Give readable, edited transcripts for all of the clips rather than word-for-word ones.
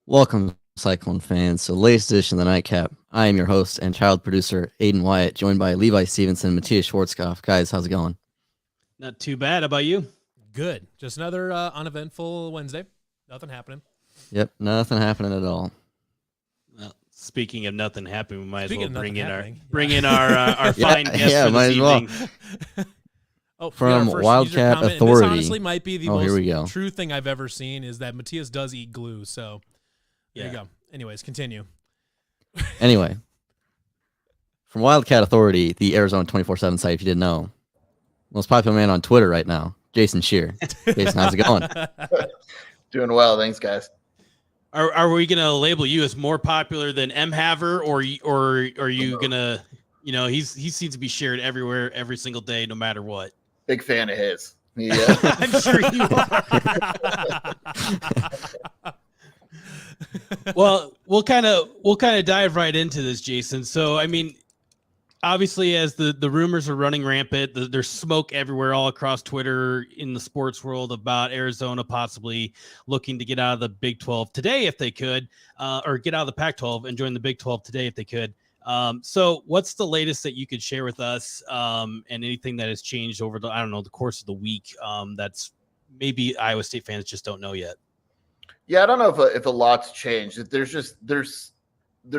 Welcome, Cyclone fans, to the latest edition of the Nightcap. I am your host and child producer, Aiden Wyatt, joined by Levi Stevenson and Matthias Schwarzkopf. Guys, how's it going? Not too bad. How about you? Good. Just another uneventful Wednesday. Nothing happening. Yep, nothing happening at all. Well, speaking of nothing happening, we might as Speaking well of bring in our fine guest for might this as well. evening. From Wildcat comment, Authority. This honestly might be the Here we go. most true thing I've ever seen is that Matthias does eat glue. So there you go. Anyways, continue. Anyway, from Wildcat Authority, the Arizona 24/7 site, if you didn't know, most popular man on Twitter right now, Jason Scheer. Jason, how's it going? Doing well, thanks, guys. Are we gonna label you as more popular than M Haver, or are you gonna, he seems to be shared everywhere, every single day, no matter what. Big fan of his. Yeah. I'm sure you are. Well, we'll kind of dive right into this, Jason. So, I mean, obviously, as the rumors are running rampant, there's smoke everywhere, all across Twitter in the sports world about Arizona possibly looking to get out of the Big 12 today if they could, or get out of the Pac-12 and join the Big 12 today if they could. So what's the latest that you could share with us, and anything that has changed over the course of the week, that's maybe Iowa State fans just don't know yet? Yeah, I don't know if a lot's changed. There's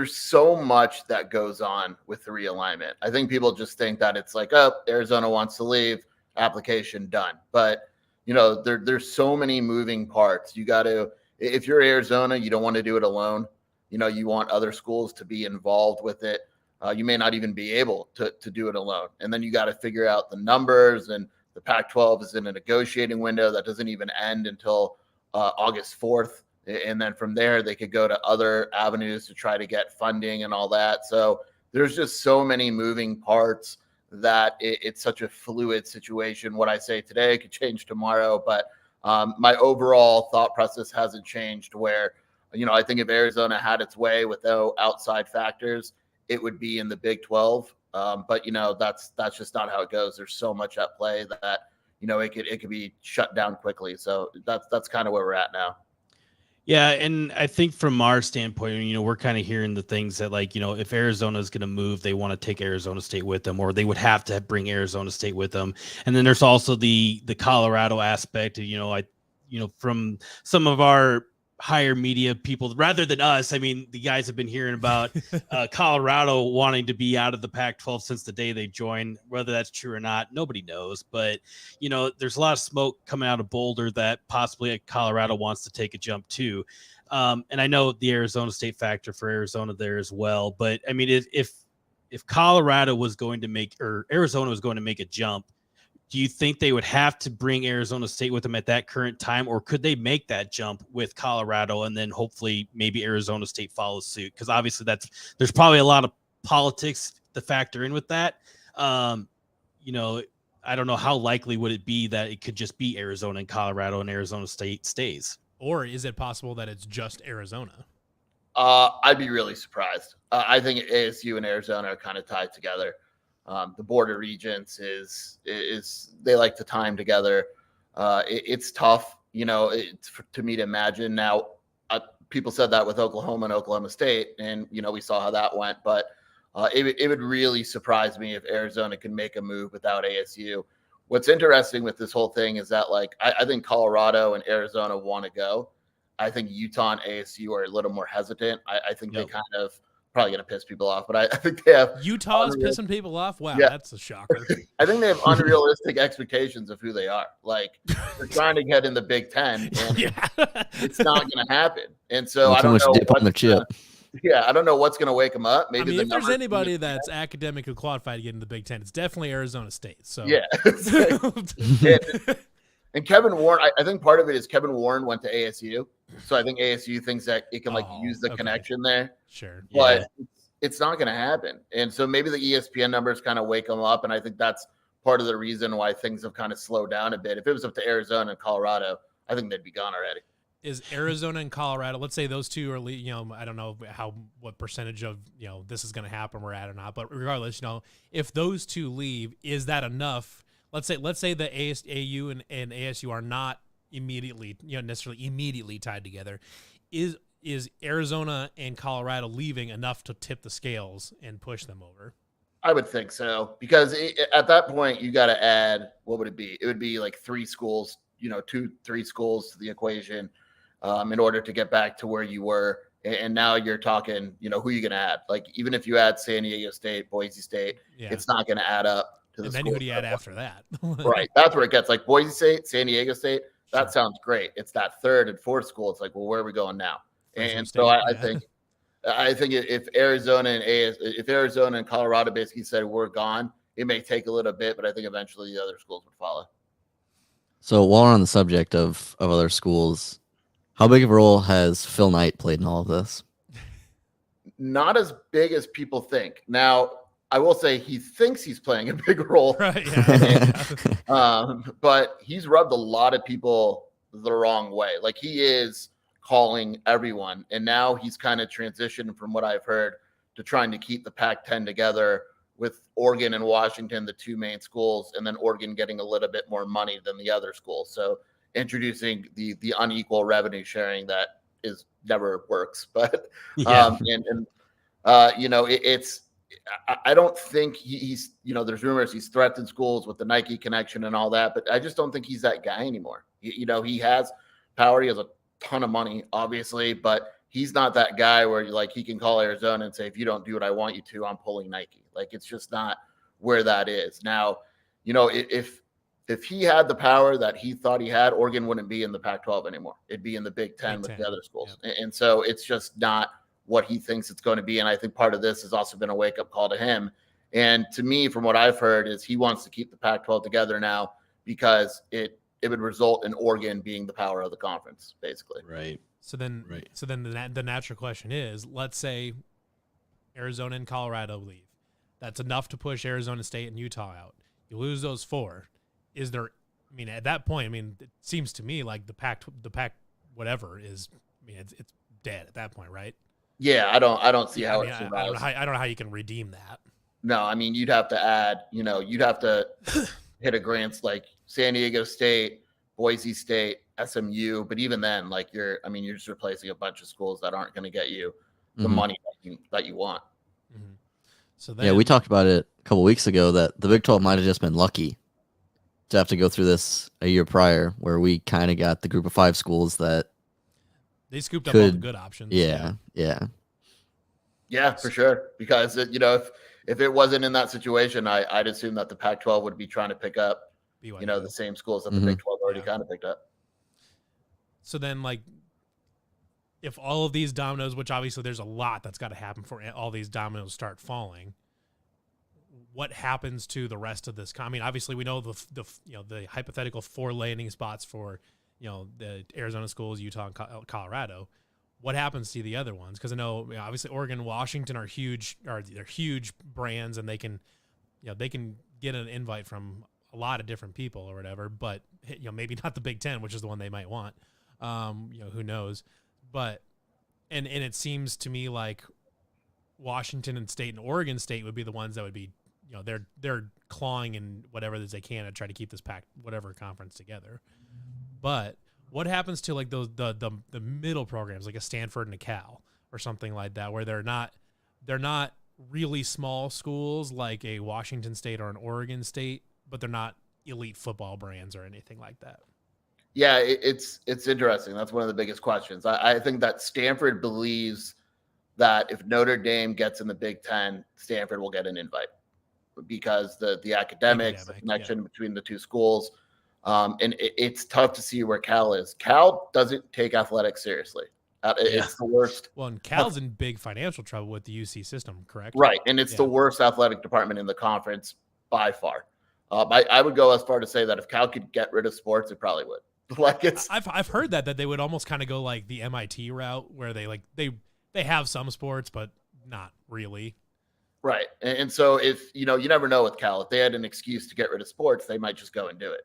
so much that goes on with the realignment. I think people just think that it's like, oh, Arizona wants to leave, application done. But there's so many moving parts. You got to, if you're Arizona, you don't want to do it alone. You want other schools to be involved with it. You may not even be able to do it alone. And then you got to figure out the numbers, and the Pac-12 is in a negotiating window that doesn't even end until August 4th. And then from there, they could go to other avenues to try to get funding and all that. So there's just so many moving parts that it's such a fluid situation. What I say today could change tomorrow. But my overall thought process hasn't changed where, I think if Arizona had its way without outside factors, it would be in the Big 12. But, that's just not how it goes. There's so much at play that, it could be shut down quickly. So that's kind of where we're at now. Yeah, and I think from our standpoint, we're kind of hearing the things that, like, if Arizona is going to move, they want to take Arizona State with them, or they would have to bring Arizona State with them. And then there's also the Colorado aspect. From some of our higher media people, rather than us, I mean, the guys have been hearing about Colorado wanting to be out of the Pac-12 since the day they joined. Whether that's true or not, nobody knows. But, there's a lot of smoke coming out of Boulder that possibly Colorado wants to take a jump too. And I know the Arizona State factor for Arizona there as well. But, I mean, if Colorado was going to make, or Arizona was going to make a jump, do you think they would have to bring Arizona State with them at that current time, or could they make that jump with Colorado and then hopefully maybe Arizona State follows suit? Because obviously there's probably a lot of politics to factor in with that. I don't know how likely would it be that it could just be Arizona and Colorado and Arizona State stays. Or is it possible that it's just Arizona? I'd be really surprised. I think ASU and Arizona are kind of tied together. The board of regents is they like to time together. It's tough, to me to imagine. Now, people said that with Oklahoma and Oklahoma State, and we saw how that went. But it would really surprise me if Arizona can make a move without ASU. What's interesting with this whole thing is that, like, I think Colorado and Arizona want to go. I think Utah and ASU are a little more hesitant. I think they kind of probably going to piss people off, but I think they have Utah's pissing people off. Wow, yeah. That's a shocker. I think they have unrealistic expectations of who they are. Like, they're trying to get in the Big Ten, and it's not going to happen. And so I don't know. I don't know what's going to wake them up. Maybe if there's anybody that's academically qualified to get in the Big Ten, it's definitely Arizona State. So yeah. And Kevin Warren, I think part of it is Kevin Warren went to ASU. So I think ASU thinks that it can use the connection there. Sure. But it's not going to happen. And so maybe the ESPN numbers kind of wake them up. And I think that's part of the reason why things have kind of slowed down a bit. If it was up to Arizona and Colorado, I think they'd be gone already. Is Arizona and Colorado, let's say those two are, I don't know what percentage of, this is going to happen we're at or not. But regardless, if those two leave, is that enough? Let's say the ASU and ASU are not immediately, necessarily immediately tied together. is Arizona and Colorado leaving enough to tip the scales and push them over? I would think so, because at that point you got to add, what would it be? It would be like 3 schools, 2-3 schools to the equation, in order to get back to where you were. And now you're talking, who you going to add? Like, even if you add San Diego State, Boise State, it's not going to add up to the And then who do you add after that? Right. That's where it gets like Boise State, San Diego State. That sounds great. It's that 3rd and 4th school. It's like, well, where are we going now? And so I think if Arizona and Colorado basically said we're gone, it may take a little bit, but I think eventually the other schools would follow. So while we're on the subject of other schools, how big of a role has Phil Knight played in all of this? Not as big as people think. Now, I will say he thinks he's playing a big role, Right? Yeah. but he's rubbed a lot of people the wrong way. Like, he is calling everyone, and now he's kind of transitioned, from what I've heard, to trying to keep the Pac-10 together, with Oregon and Washington, the 2 main schools, and then Oregon getting a little bit more money than the other schools. So introducing the unequal revenue sharing that is never works. But I don't think he's there's rumors he's threatened schools with the Nike connection and all that, but I just don't think he's that guy anymore. He has power, he has a ton of money, obviously, but he's not that guy where he can call Arizona and say, if you don't do what I want you to, I'm pulling Nike. Like, it's just not where that is. Now, if he had the power that he thought he had, Oregon wouldn't be in the Pac-12 anymore. It'd be in the Big Ten with the other schools. Yep. And so it's just not what he thinks it's going to be. And I think part of this has also been a wake-up call to him. And to me, from what I've heard, is he wants to keep the Pac-12 together now, because it would result in Oregon being the power of the conference, basically. Right. So then the natural question is, let's say Arizona and Colorado leave. That's enough to push Arizona State and Utah out. You lose those 4. Is there? I mean, at that point, it seems to me like the Pac whatever is. It's dead at that point, right? Yeah, I don't see how it survives. I don't know how you can redeem that. No, you'd have to add. You'd have to hit a grants like San Diego State, Boise State, SMU. But even then, you're just replacing a bunch of schools that aren't going to get you the money that you want. Mm-hmm. So then, we talked about it a couple weeks ago that the Big 12 might have just been lucky to have to go through this a year prior, where we kind of got the group of 5 schools that they scooped up all the good options. Yeah, for sure. Because if it wasn't in that situation, I'd assume that the Pac-12 would be trying to pick up BYU. The same schools that the Big 12 already kind of picked up. So then, if all of these dominoes, which obviously there's a lot that's got to happen for all these dominoes start falling, what happens to the rest of this? Obviously we know the hypothetical 4 landing spots for the Arizona schools, Utah, and Colorado. What happens to the other ones? Because I know obviously Oregon, Washington are huge brands, and they can get an invite from a lot of different people or whatever. But maybe not the Big Ten, which is the one they might want. Who knows? But and it seems to me like Washington and State and Oregon State would be the ones that would be they're clawing in whatever they can to try to keep this whatever conference together. But what happens to the middle programs, like a Stanford and a Cal or something like that, where they're not really small schools like a Washington State or an Oregon State, but they're not elite football brands or anything like that? Yeah, it's interesting. That's one of the biggest questions. I think that Stanford believes that if Notre Dame gets in the Big Ten, Stanford will get an invite, because the academics, the connection between the 2 schools. And it's tough to see where Cal is. Cal doesn't take athletics seriously. It's the worst. Well, and Cal's in big financial trouble with the UC system, correct? Right, and it's the worst athletic department in the conference by far. I would go as far to say that if Cal could get rid of sports, it probably would. I've heard that they would almost kind of go like the MIT route, where they have some sports, but not really. Right, and so if you never know with Cal. If they had an excuse to get rid of sports, they might just go and do it.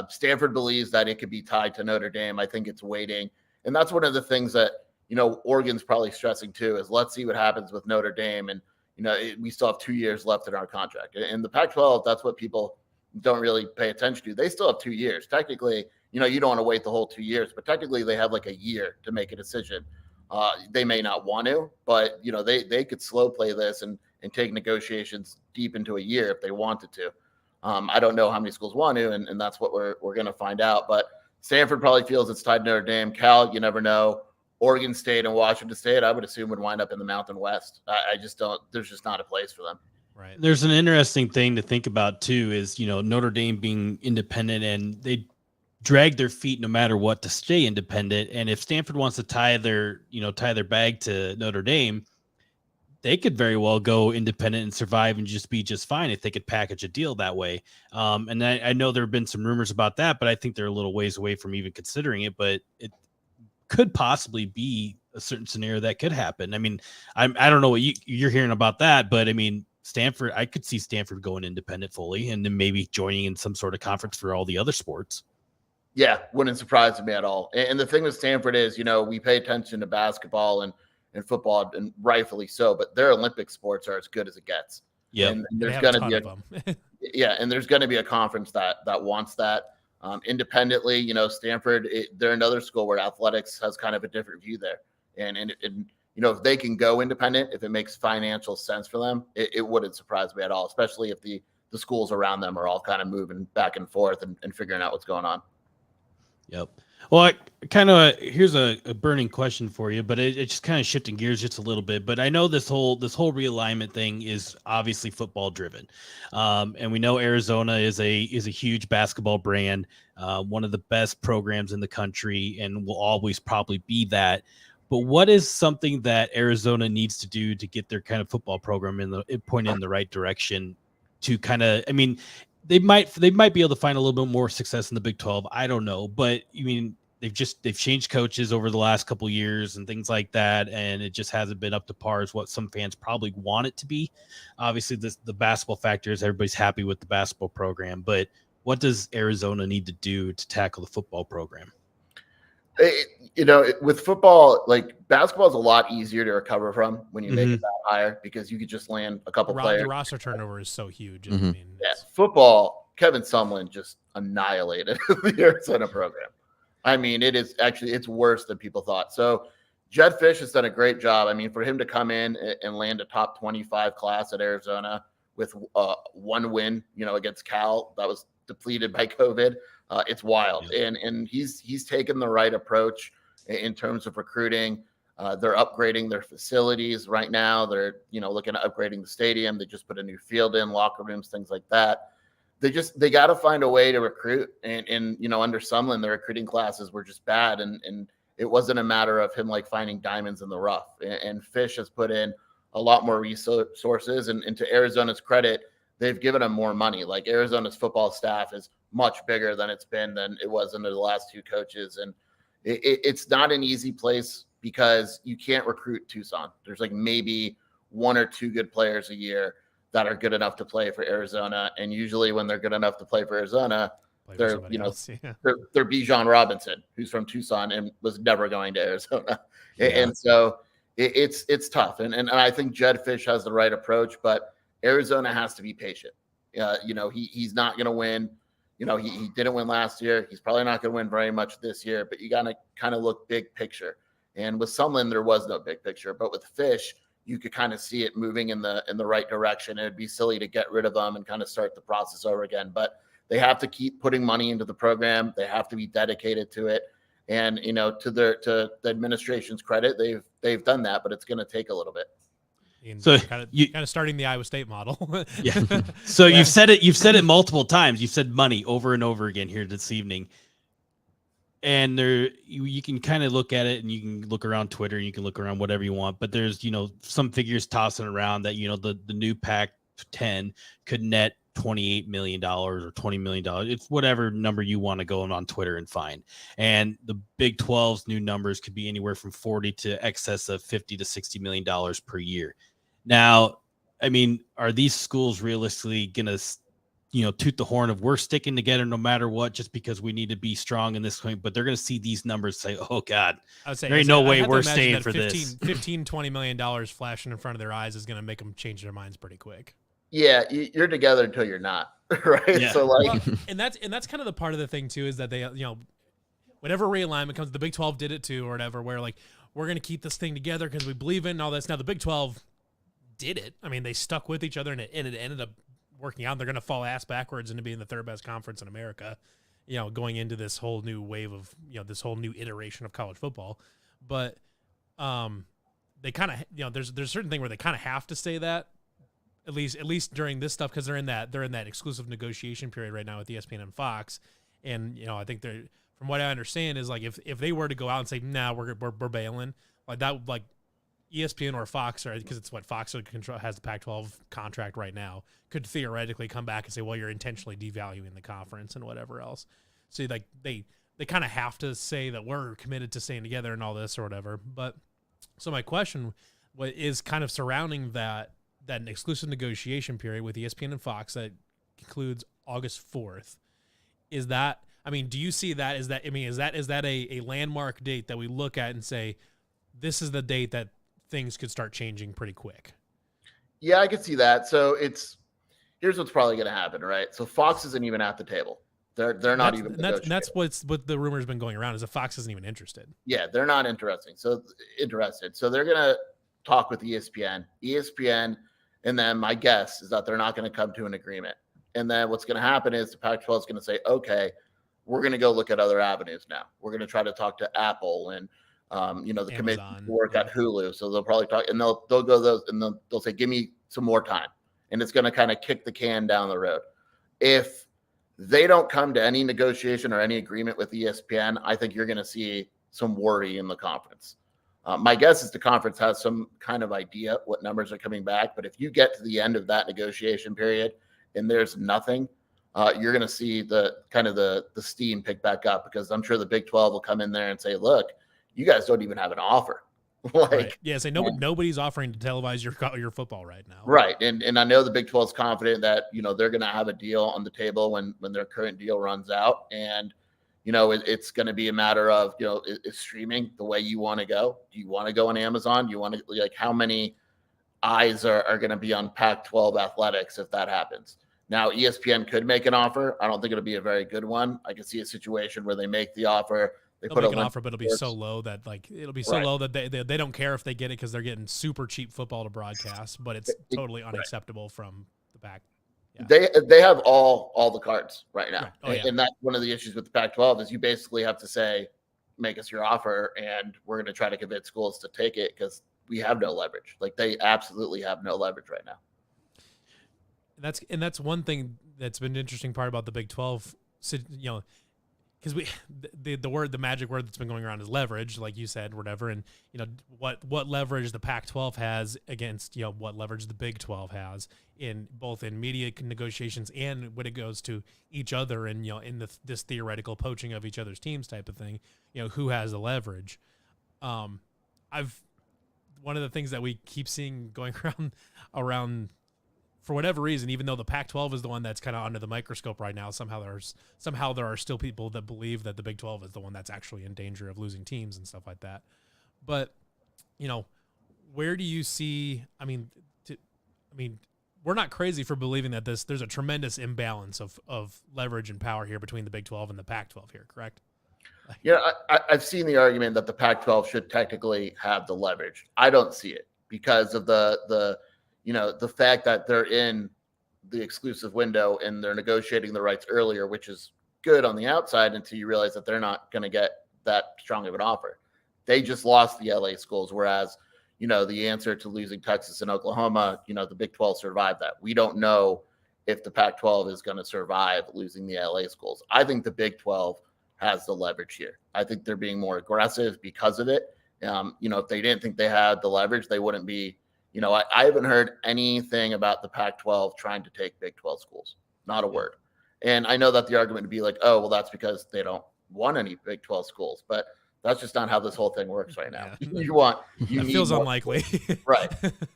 Stanford believes that it could be tied to Notre Dame. I think it's waiting. And that's one of the things that, Oregon's probably stressing too, is let's see what happens with Notre Dame. And, we still have 2 years left in our contract. And the Pac-12, that's what people don't really pay attention to. They still have 2 years. Technically, you don't want to wait the whole 2 years, but technically they have like a year to make a decision. They may not want to, but they could slow play this and take negotiations deep into a year if they wanted to. I don't know how many schools want to, and that's what we're going to find out. But Stanford probably feels it's tied to Notre Dame. Cal, you never know. Oregon State and Washington State, I would assume, would wind up in the Mountain West. I just don't. There's just not a place for them. Right. There's an interesting thing to think about too. Is Notre Dame being independent, and they drag their feet no matter what to stay independent. And if Stanford wants to tie their bag to Notre Dame, they could very well go independent and survive and just be just fine if they could package a deal that way. And I know there have been some rumors about that, but I think they're a little ways away from even considering it. But it could possibly be a certain scenario that could happen. I mean, I don't know what you're hearing about that, but I mean, Stanford, I could see Stanford going independent fully and then maybe joining in some sort of conference for all the other sports. Yeah, wouldn't surprise me at all. And the thing with Stanford is, we pay attention to basketball and football, and rightfully so, but their Olympic sports are as good as it gets. Yeah, and there's going to be and there's going to be a conference that wants that. Independently, Stanford, they're another school where athletics has kind of a different view there. And if they can go independent, if it makes financial sense for them, it wouldn't surprise me at all, especially if the schools around them are all kind of moving back and forth and figuring out what's going on. Yep. Well, here's a burning question for you, but it's just kind of shifting gears just a little bit. But I know this whole realignment thing is obviously football driven, and we know Arizona is a huge basketball brand, one of the best programs in the country, and will always probably be that. But what is something that Arizona needs to do to get their kind of football program pointed in the right direction? To kind of, I mean, they might be able to find a little bit more success in the Big 12. I don't know, but I mean, they've changed coaches over the last couple of years and things like that, and it just hasn't been up to par as what some fans probably want it to be. Obviously, the basketball factor is everybody's happy with the basketball program, but what does Arizona need to do to tackle the football program? With football, like basketball is a lot easier to recover from when you make it that higher, because you could just land a couple players. The roster turnover is so huge. Mm-hmm. I mean, Football, Kevin Sumlin just annihilated the Arizona program. I mean, it's worse than people thought. So Jed Fish has done a great job. I mean, for him to come in and land a top 25 class at Arizona with one win, against Cal, that was depleted by COVID. It's wild. Yeah. And he's taken the right approach in terms of recruiting. They're upgrading their facilities right now. They're, looking at upgrading the stadium. They just put a new field in, locker rooms, things like that. They got to find a way to recruit. And under Sumlin, the recruiting classes were just bad. And it wasn't a matter of him like finding diamonds in the rough. And Fish has put in a lot more resources. And to Arizona's credit, they've given him more money. Like Arizona's football staff is much bigger than it was under the last two coaches. And it's not an easy place because you can't recruit Tucson. There's like maybe one or two good players a year that are good enough to play for Arizona. And usually when they're good enough to play for Arizona, they're Bijan Robinson, who's from Tucson and was never going to Arizona. Yeah. And so it's tough. And I think Jed Fish has the right approach, but Arizona has to be patient. He's not going to win. He didn't win last year. He's probably not going to win very much this year, but you got to kind of look big picture. And with Sumlin, there was no big picture, but with Fish, you could kind of see it moving in the right direction. It'd be silly to get rid of them and kind of start the process over again, but they have to keep putting money into the program. They have to be dedicated to it. And, to the administration's credit, they've done that, but it's going to take a little bit. So kind of starting the Iowa State model. Yeah. So you've said it multiple times. You've said money over and over again here this evening. And you can kind of look at it, and you can look around Twitter, and you can look around whatever you want. But there's, some figures tossing around that, the new Pac-10 could net $28 million or $20 million. It's whatever number you want to go on Twitter and find. And the Big 12's new numbers could be anywhere from 40 to excess of $50 to $60 million per year. Now, I mean, are these schools realistically going to, toot the horn of we're sticking together no matter what, just because we need to be strong in this point? But they're going to see these numbers say, oh God, there ain't no way we're staying for this. $20 million flashing in front of their eyes is going to make them change their minds pretty quick. Yeah, you're together until you're not, right? Yeah. So like, and that's kind of the part of the thing too, is that they, whenever realignment comes, the Big 12 did it too, or whatever, where like we're going to keep this thing together because we believe in all this. Now the Big 12 did it. I mean, they stuck with each other, and it ended up working out. They're going to fall ass backwards into being the third best conference in America, going into this whole new wave of, this whole new iteration of college football. But they kind of, there's a certain thing where they kind of have to say that, at least during this stuff, because they're in that exclusive negotiation period right now with ESPN and Fox. And, I think they're, from what I understand, is like if they were to go out and say, nah, we're bailing, like that, like ESPN or Fox, or because it's what Fox has the Pac-12 contract right now, could theoretically come back and say, well, you're intentionally devaluing the conference and whatever else. So like they kind of have to say that we're committed to staying together and all this or whatever. But so my question is kind of surrounding that exclusive negotiation period with ESPN and Fox that concludes August 4th. Is that, I mean, do you see that? Is that a landmark date that we look at and say, this is the date that things could start changing pretty quick? Yeah, I could see that. So here's what's probably going to happen, right? So Fox isn't even at the table. They're not even. That's what the rumor's been going around, is that Fox isn't even interested. Yeah, they're not interested. So they're going to talk with ESPN. And then my guess is that they're not going to come to an agreement. And then what's going to happen is the Pac-12 is going to say, okay, we're going to go look at other avenues now. We're going to try to talk to Apple and, the committee work at Hulu. So they'll probably talk, and they'll go those, and they'll say, give me some more time. And it's going to kind of kick the can down the road. If they don't come to any negotiation or any agreement with ESPN, I think you're going to see some worry in the conference. My guess is the conference has some kind of idea what numbers are coming back. But if you get to the end of that negotiation period and there's nothing, you're going to see the steam pick back up, because I'm sure the Big 12 will come in there and say, look, you guys don't even have an offer. Right. Yeah, say nobody's offering to televise your football right now. Right. And I know the Big 12 is confident that, they're going to have a deal on the table when their current deal runs out. And, it's going to be a matter of, is streaming the way you want to go? Do you want to go on Amazon? Do you want to, like, how many eyes are going to be on Pac-12 athletics if that happens? Now, ESPN could make an offer. I don't think it'll be a very good one. I can see a situation where they make the offer. They'll make an offer, but it'll be so low that low that they don't care if they get it, because they're getting super cheap football to broadcast, but it's totally unacceptable from the back. Yeah. They have all the cards right now. Right. Oh, yeah. And that's one of the issues with the Pac-12 is you basically have to say, make us your offer, and we're going to try to convince schools to take it, because we have no leverage. Like, they absolutely have no leverage right now. That's one thing that's been an interesting part about the Big 12, because the magic word that's been going around is leverage, like you said, whatever. And, what leverage the Pac-12 has against, what leverage the Big 12 has in both in media negotiations and when it goes to each other and, in this theoretical poaching of each other's teams type of thing, who has the leverage. One of the things that we keep seeing going around for whatever reason, even though the Pac-12 is the one that's kind of under the microscope right now, somehow there are still people that believe that the Big 12 is the one that's actually in danger of losing teams and stuff like that. But, where do you see? We're not crazy for believing that there's a tremendous imbalance of leverage and power here between the Big 12 and the Pac-12 here, correct? Yeah, I've seen the argument that the Pac-12 should technically have the leverage. I don't see it because of the fact that they're in the exclusive window and they're negotiating the rights earlier, which is good on the outside until you realize that they're not going to get that strong of an offer. They just lost the LA schools, whereas, the answer to losing Texas and Oklahoma, the Big 12 survived that. We don't know if the Pac-12 is going to survive losing the LA schools. I think the Big 12 has the leverage here. I think they're being more aggressive because of it. If they didn't think they had the leverage, they wouldn't be. I haven't heard anything about the Pac-12 trying to take Big 12 schools. Not a word. And I know that the argument would be like, oh, well, that's because they don't want any Big 12 schools. But that's just not how this whole thing works right now. Yeah. It feels unlikely. Right.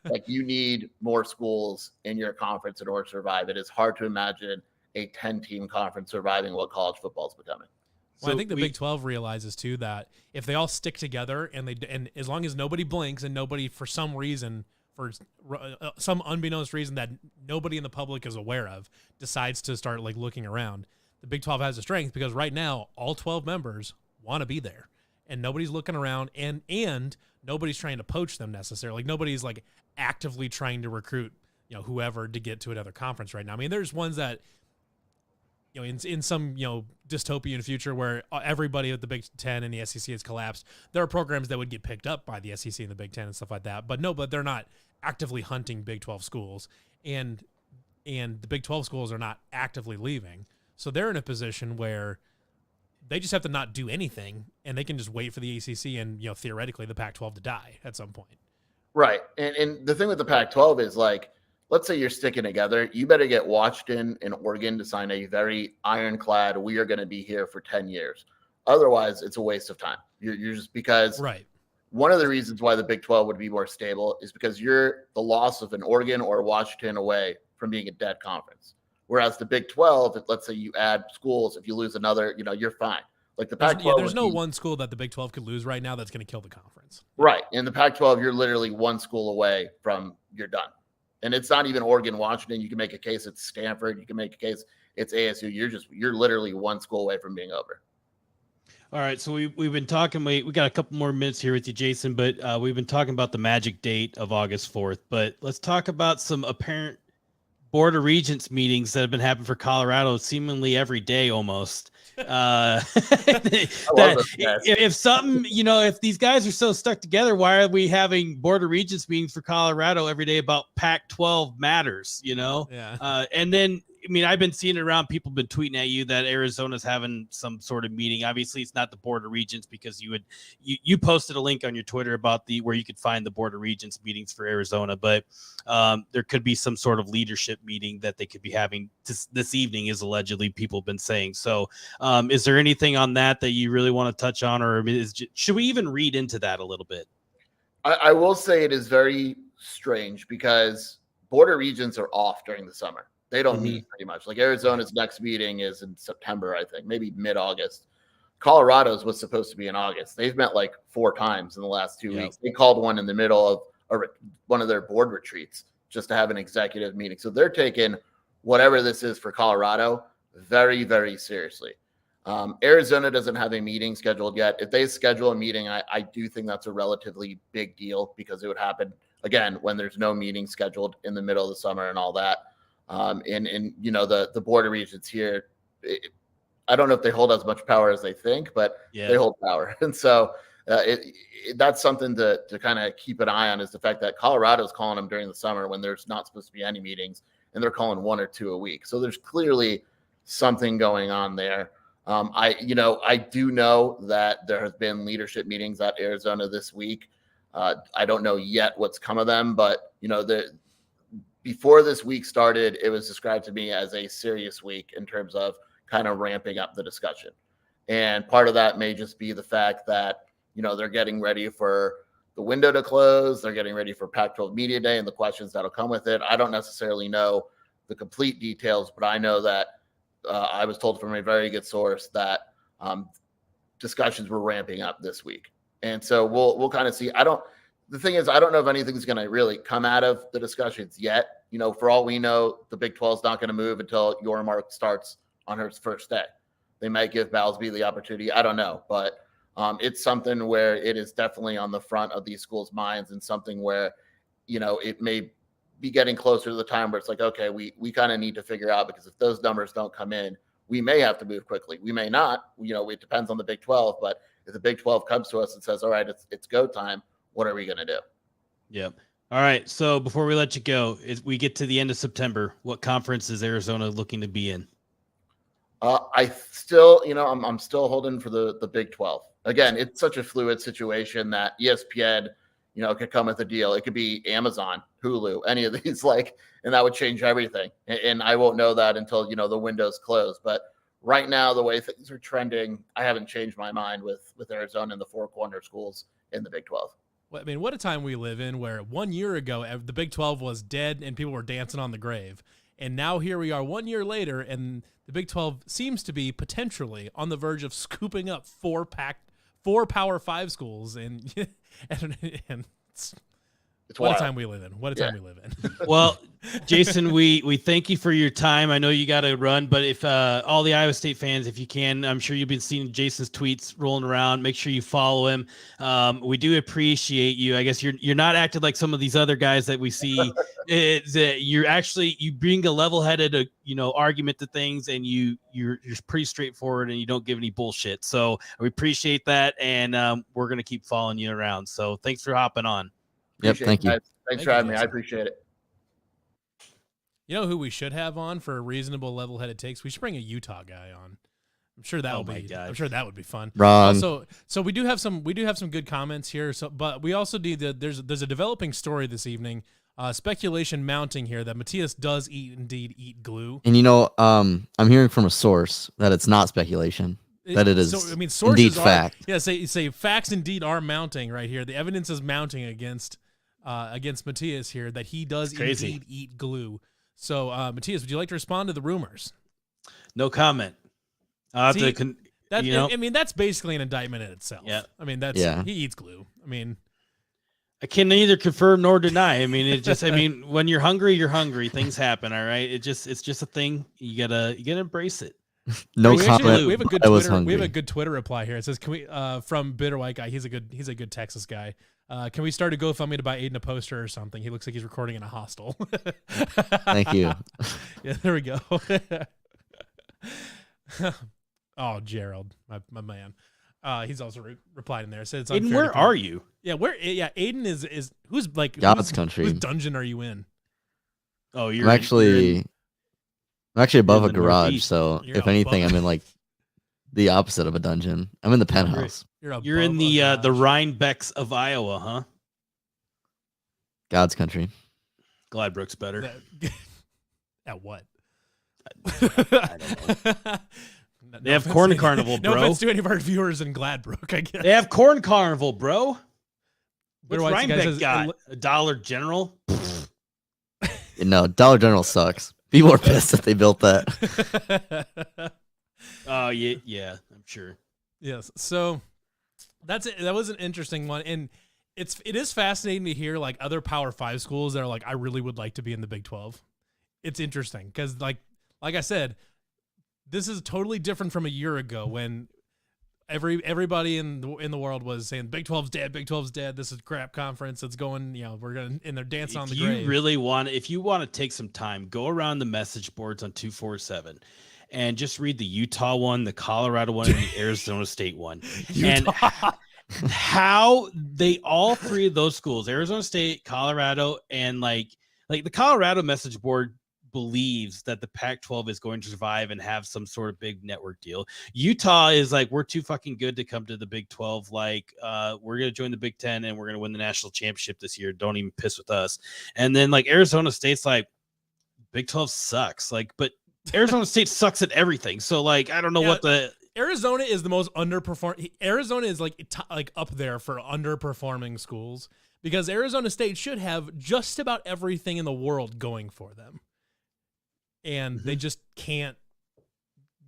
Like, you need more schools in your conference in order to survive. It is hard to imagine a 10-team conference surviving what college football is becoming. Well, I think the Big 12 realizes too that if they all stick together and as long as nobody blinks and nobody for some unbeknownst reason that nobody in the public is aware of decides to start looking around, the Big 12 has a strength, because right now all 12 members want to be there. and nobody's looking around, and nobody's trying to poach them necessarily. Like nobody's like actively trying to recruit, whoever to get to another conference right now. I mean, there's ones that, in some, dystopian future where everybody at the Big Ten and the SEC has collapsed, there are programs that would get picked up by the SEC and the Big Ten and stuff like that. But they're not actively hunting Big 12 schools, and the Big 12 schools are not actively leaving. So they're in a position where they just have to not do anything, and they can just wait for the ACC and, theoretically the Pac-12 to die at some point. Right. And the thing with the Pac-12 is, like, let's say you're sticking together, you better get Washington and Oregon to sign a very ironclad, we are going to be here for 10 years. Otherwise, it's a waste of time. You're just, because right. One of the reasons why the Big 12 would be more stable is because you're the loss of an Oregon or Washington away from being a dead conference. Whereas the Big 12, if let's say you add schools, if you lose another, you're fine. Like the Pac-12. There's no one school that the Big 12 could lose right now that's going to kill the conference. Right. In the Pac-12, you're literally one school away from you're done. And it's not even Oregon, Washington. You can make a case it's Stanford. You can make a case it's ASU. You're literally one school away from being over. All right, so we've been talking. We got a couple more minutes here with you, Jason, but we've been talking about the magic date of August 4th. But let's talk about some apparent Board of Regents meetings that have been happening for Colorado seemingly every day almost. If something, if these guys are so stuck together, why are we having Board of Regents meetings for Colorado every day about Pac-12 matters, Yeah. And then, I mean, I've been seeing it around. People have been tweeting at you that Arizona's having some sort of meeting. Obviously, it's not the Board of Regents because you posted a link on your Twitter about where you could find the Board of Regents meetings for Arizona, but there could be some sort of leadership meeting that they could be having this evening, is allegedly people have been saying. So, is there anything on that you really want to touch on, or should we even read into that a little bit? I will say it is very strange because Board of Regents are off during the summer. They don't meet pretty much. Like Arizona's next meeting is in September, I think, maybe mid-August. Colorado's was supposed to be in August. They've met like 4 times in the last 2 weeks. They called one in the middle of one of their board retreats just to have an executive meeting. So they're taking whatever this is for Colorado very, very seriously. Arizona doesn't have a meeting scheduled yet. If they schedule a meeting, I do think that's a relatively big deal because it would happen, again, when there's no meeting scheduled in the middle of the summer and all that. The Board of Regents here, I don't know if they hold as much power as they think, but they hold power. And so that's something to kind of keep an eye on, is the fact that Colorado's calling them during the summer when there's not supposed to be any meetings, and they're calling 1 or 2 a week. So there's clearly something going on there. I do know that there has been leadership meetings at Arizona this week. I don't know yet what's come of them, but before this week started, it was described to me as a serious week in terms of kind of ramping up the discussion. And part of that may just be the fact that, they're getting ready for the window to close. They're getting ready for Pac-12 Media Day and the questions that'll come with it. I don't necessarily know the complete details, but I know that I was told from a very good source that discussions were ramping up this week. And so we'll kind of see. The thing is, I don't know if anything's going to really come out of the discussions yet. For all we know, the Big 12 is not going to move until Yormark starts on her first day. They might give Bowlesby the opportunity. I don't know, but it's something where it is definitely on the front of these schools' minds, and something where, it may be getting closer to the time where it's like, okay, we kind of need to figure out, because if those numbers don't come in, we may have to move quickly. We may not. It depends on the Big 12, but if the Big 12 comes to us and says, all right, it's go time, what are we going to do? Yep. All right. So before we let you go, as we get to the end of September, what conference is Arizona looking to be in? I still, I'm still holding for the Big 12. Again, it's such a fluid situation that ESPN, could come with a deal. It could be Amazon, Hulu, any of these, and that would change everything. And I won't know that until, the window's closed. But right now, the way things are trending, I haven't changed my mind with Arizona and the 4 corner schools in the Big 12. Well, I mean, what a time we live in, where 1 year ago, the Big 12 was dead and people were dancing on the grave. And now here we are 1 year later, and the Big 12 seems to be potentially on the verge of scooping up 4 Power 5 schools. And It's What wild. a time we live in. What a time we live in. Well, Jason, we thank you for your time. I know you got to run, but if all the Iowa State fans, if you can, I'm sure you've been seeing Jason's tweets rolling around. Make sure you follow him. We do appreciate you. I guess you're not acting like some of these other guys that we see. You bring a level-headed, argument to things, and you're pretty straightforward, and you don't give any bullshit. So we appreciate that, and we're gonna keep following you around. So thanks for hopping on. Yep. Thank you. Guys. Thanks for having me. I appreciate it. You know who we should have on for reasonable level-headed takes? We should bring a Utah guy on. I'm sure that I'm sure that would be fun. Wrong. So we do have some good comments here. So, but we also need there's a developing story this evening. Speculation mounting here that Matthias does indeed eat glue. And I'm hearing from a source that it's not speculation. That it is sources indeed fact. Yeah, say facts indeed are mounting right here. The evidence is mounting against Matthias here that he does indeed eat glue. So, Matthias, would you like to respond to the rumors? No comment. That's basically an indictment in itself. Yeah. I mean, he eats glue. I mean, I can neither confirm nor deny. I mean, when you're hungry, things happen. All right. It's just a thing. You gotta embrace it. No comment. We have a good I was Twitter. hungry. We have a good Twitter reply here. It says, "Can we?" From Bitter White Guy. He's a good Texas guy. Can we start a GoFundMe to buy Aiden a poster or something? He looks like he's recording in a hostel. Thank you. Yeah, there we go. Oh, Gerald, my man. He's also replied in there. Said it's Aiden, where are you? Yeah, Aiden is who's like God's country. Whose dungeon are you in? Oh, I'm actually above a garage, Northeast. so You're if anything, above- I'm in like the opposite of a dungeon. I'm in the penthouse. You're in the above Rhinebecks of Iowa, huh? God's country. Gladbrook's better. At what? I don't know. They have Corn Carnival, bro. No offense to any of our viewers in Gladbrook, I guess. They have Corn Carnival, bro. What's Bitter White Guy Rhinebeck says, got? A Dollar General? No, Dollar General sucks. People are pissed that they built that. Oh yeah, I'm sure. Yes. So that's it. That was an interesting one, and it is fascinating to hear like other Power 5 schools that are like, I really would like to be in the Big 12. It's interesting because like I said, this is totally different from a year ago when everybody in the world was saying Big 12's dead, Big 12's dead. This is crap conference. It's going, we're going, and they're dancing on the grave. If you want to take some time, go around the message boards on 247 and just read the Utah one, the Colorado one, and the Arizona State one. And how they all three of those schools, Arizona State, Colorado, and like the Colorado message board believes that the Pac-12 is going to survive and have some sort of big network deal. Utah is like, we're too fucking good to come to the Big 12. Like, we're going to join the Big 10 and we're going to win the national championship this year. Don't even piss with us. And then like Arizona State's like, Big 12 sucks. Like, but Arizona State sucks at everything. So like, I don't know what the Arizona is the most underperforming. Arizona is like up there for underperforming schools because Arizona State should have just about everything in the world going for them. And they just can't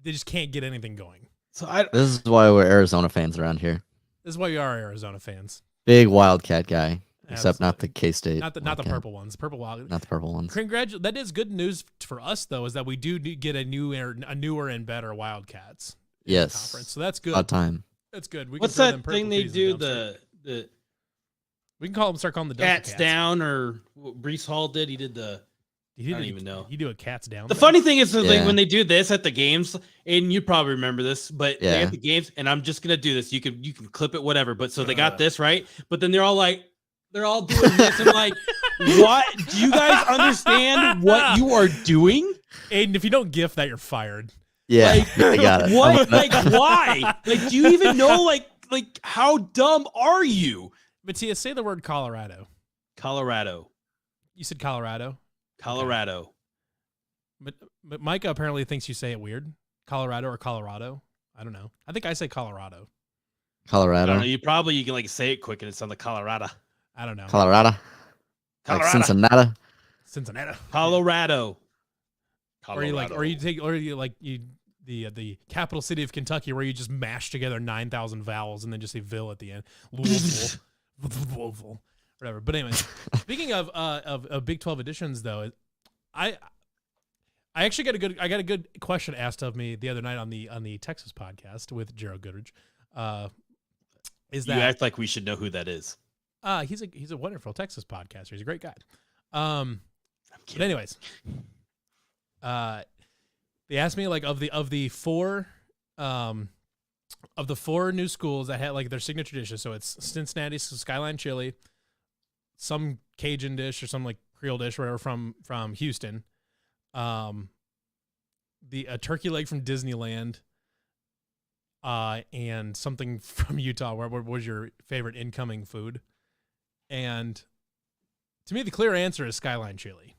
get anything going. So This is why we're Arizona fans around here. This is why we are Arizona fans. Big Wildcat guy, except Absolutely. not the K-State. Not the purple ones. Purple Wild. Not the purple ones. That is good news for us though, is that we do get a newer and better Wildcats. Yes. Conference. So that's good. About time. That's good. What's that thing they do? We can start calling the Cats Down, or Brees Hall did. He did the. I don't even know. You do a Cats Down. The funny thing is, like, when they do this at the games, and you probably remember this, but they at the games, and I'm just gonna do this. You can clip it, whatever. But so they got this right, but then they're all doing this. I'm like, what? Do you guys understand what you are doing? Aiden, if you don't GIF that, you're fired. Yeah, I got it. What? Like, why? Like, do you even know? Like, how dumb are you? Matthias, say the word Colorado. Colorado. You said Colorado. Colorado. But Micah apparently thinks you say it weird. Colorado or Colorado. I don't know. I think I say Colorado. Colorado. I don't know. You can like say it quick and it's on the Colorado. I don't know. Colorado. Like Cincinnati. Cincinnati. Colorado. Or the capital city of Kentucky, where you just mash together 9,000 vowels and then just say "ville" at the end. Louisville. whatever. But anyways, speaking of Big 12 editions, though, I actually got a good question asked of me the other night on the Texas podcast with Gerald Goodrich. Is that you act like we should know who that is? He's a wonderful Texas podcaster. He's a great guy. I'm But kidding. anyways, they asked me like of the four new schools that had like their signature dishes. So it's Cincinnati Skyline Chili, some Cajun dish or some like Creole dish, or whatever from Houston, the turkey leg from Disneyland, and something from Utah. What was your favorite incoming food? And to me, the clear answer is Skyline Chili.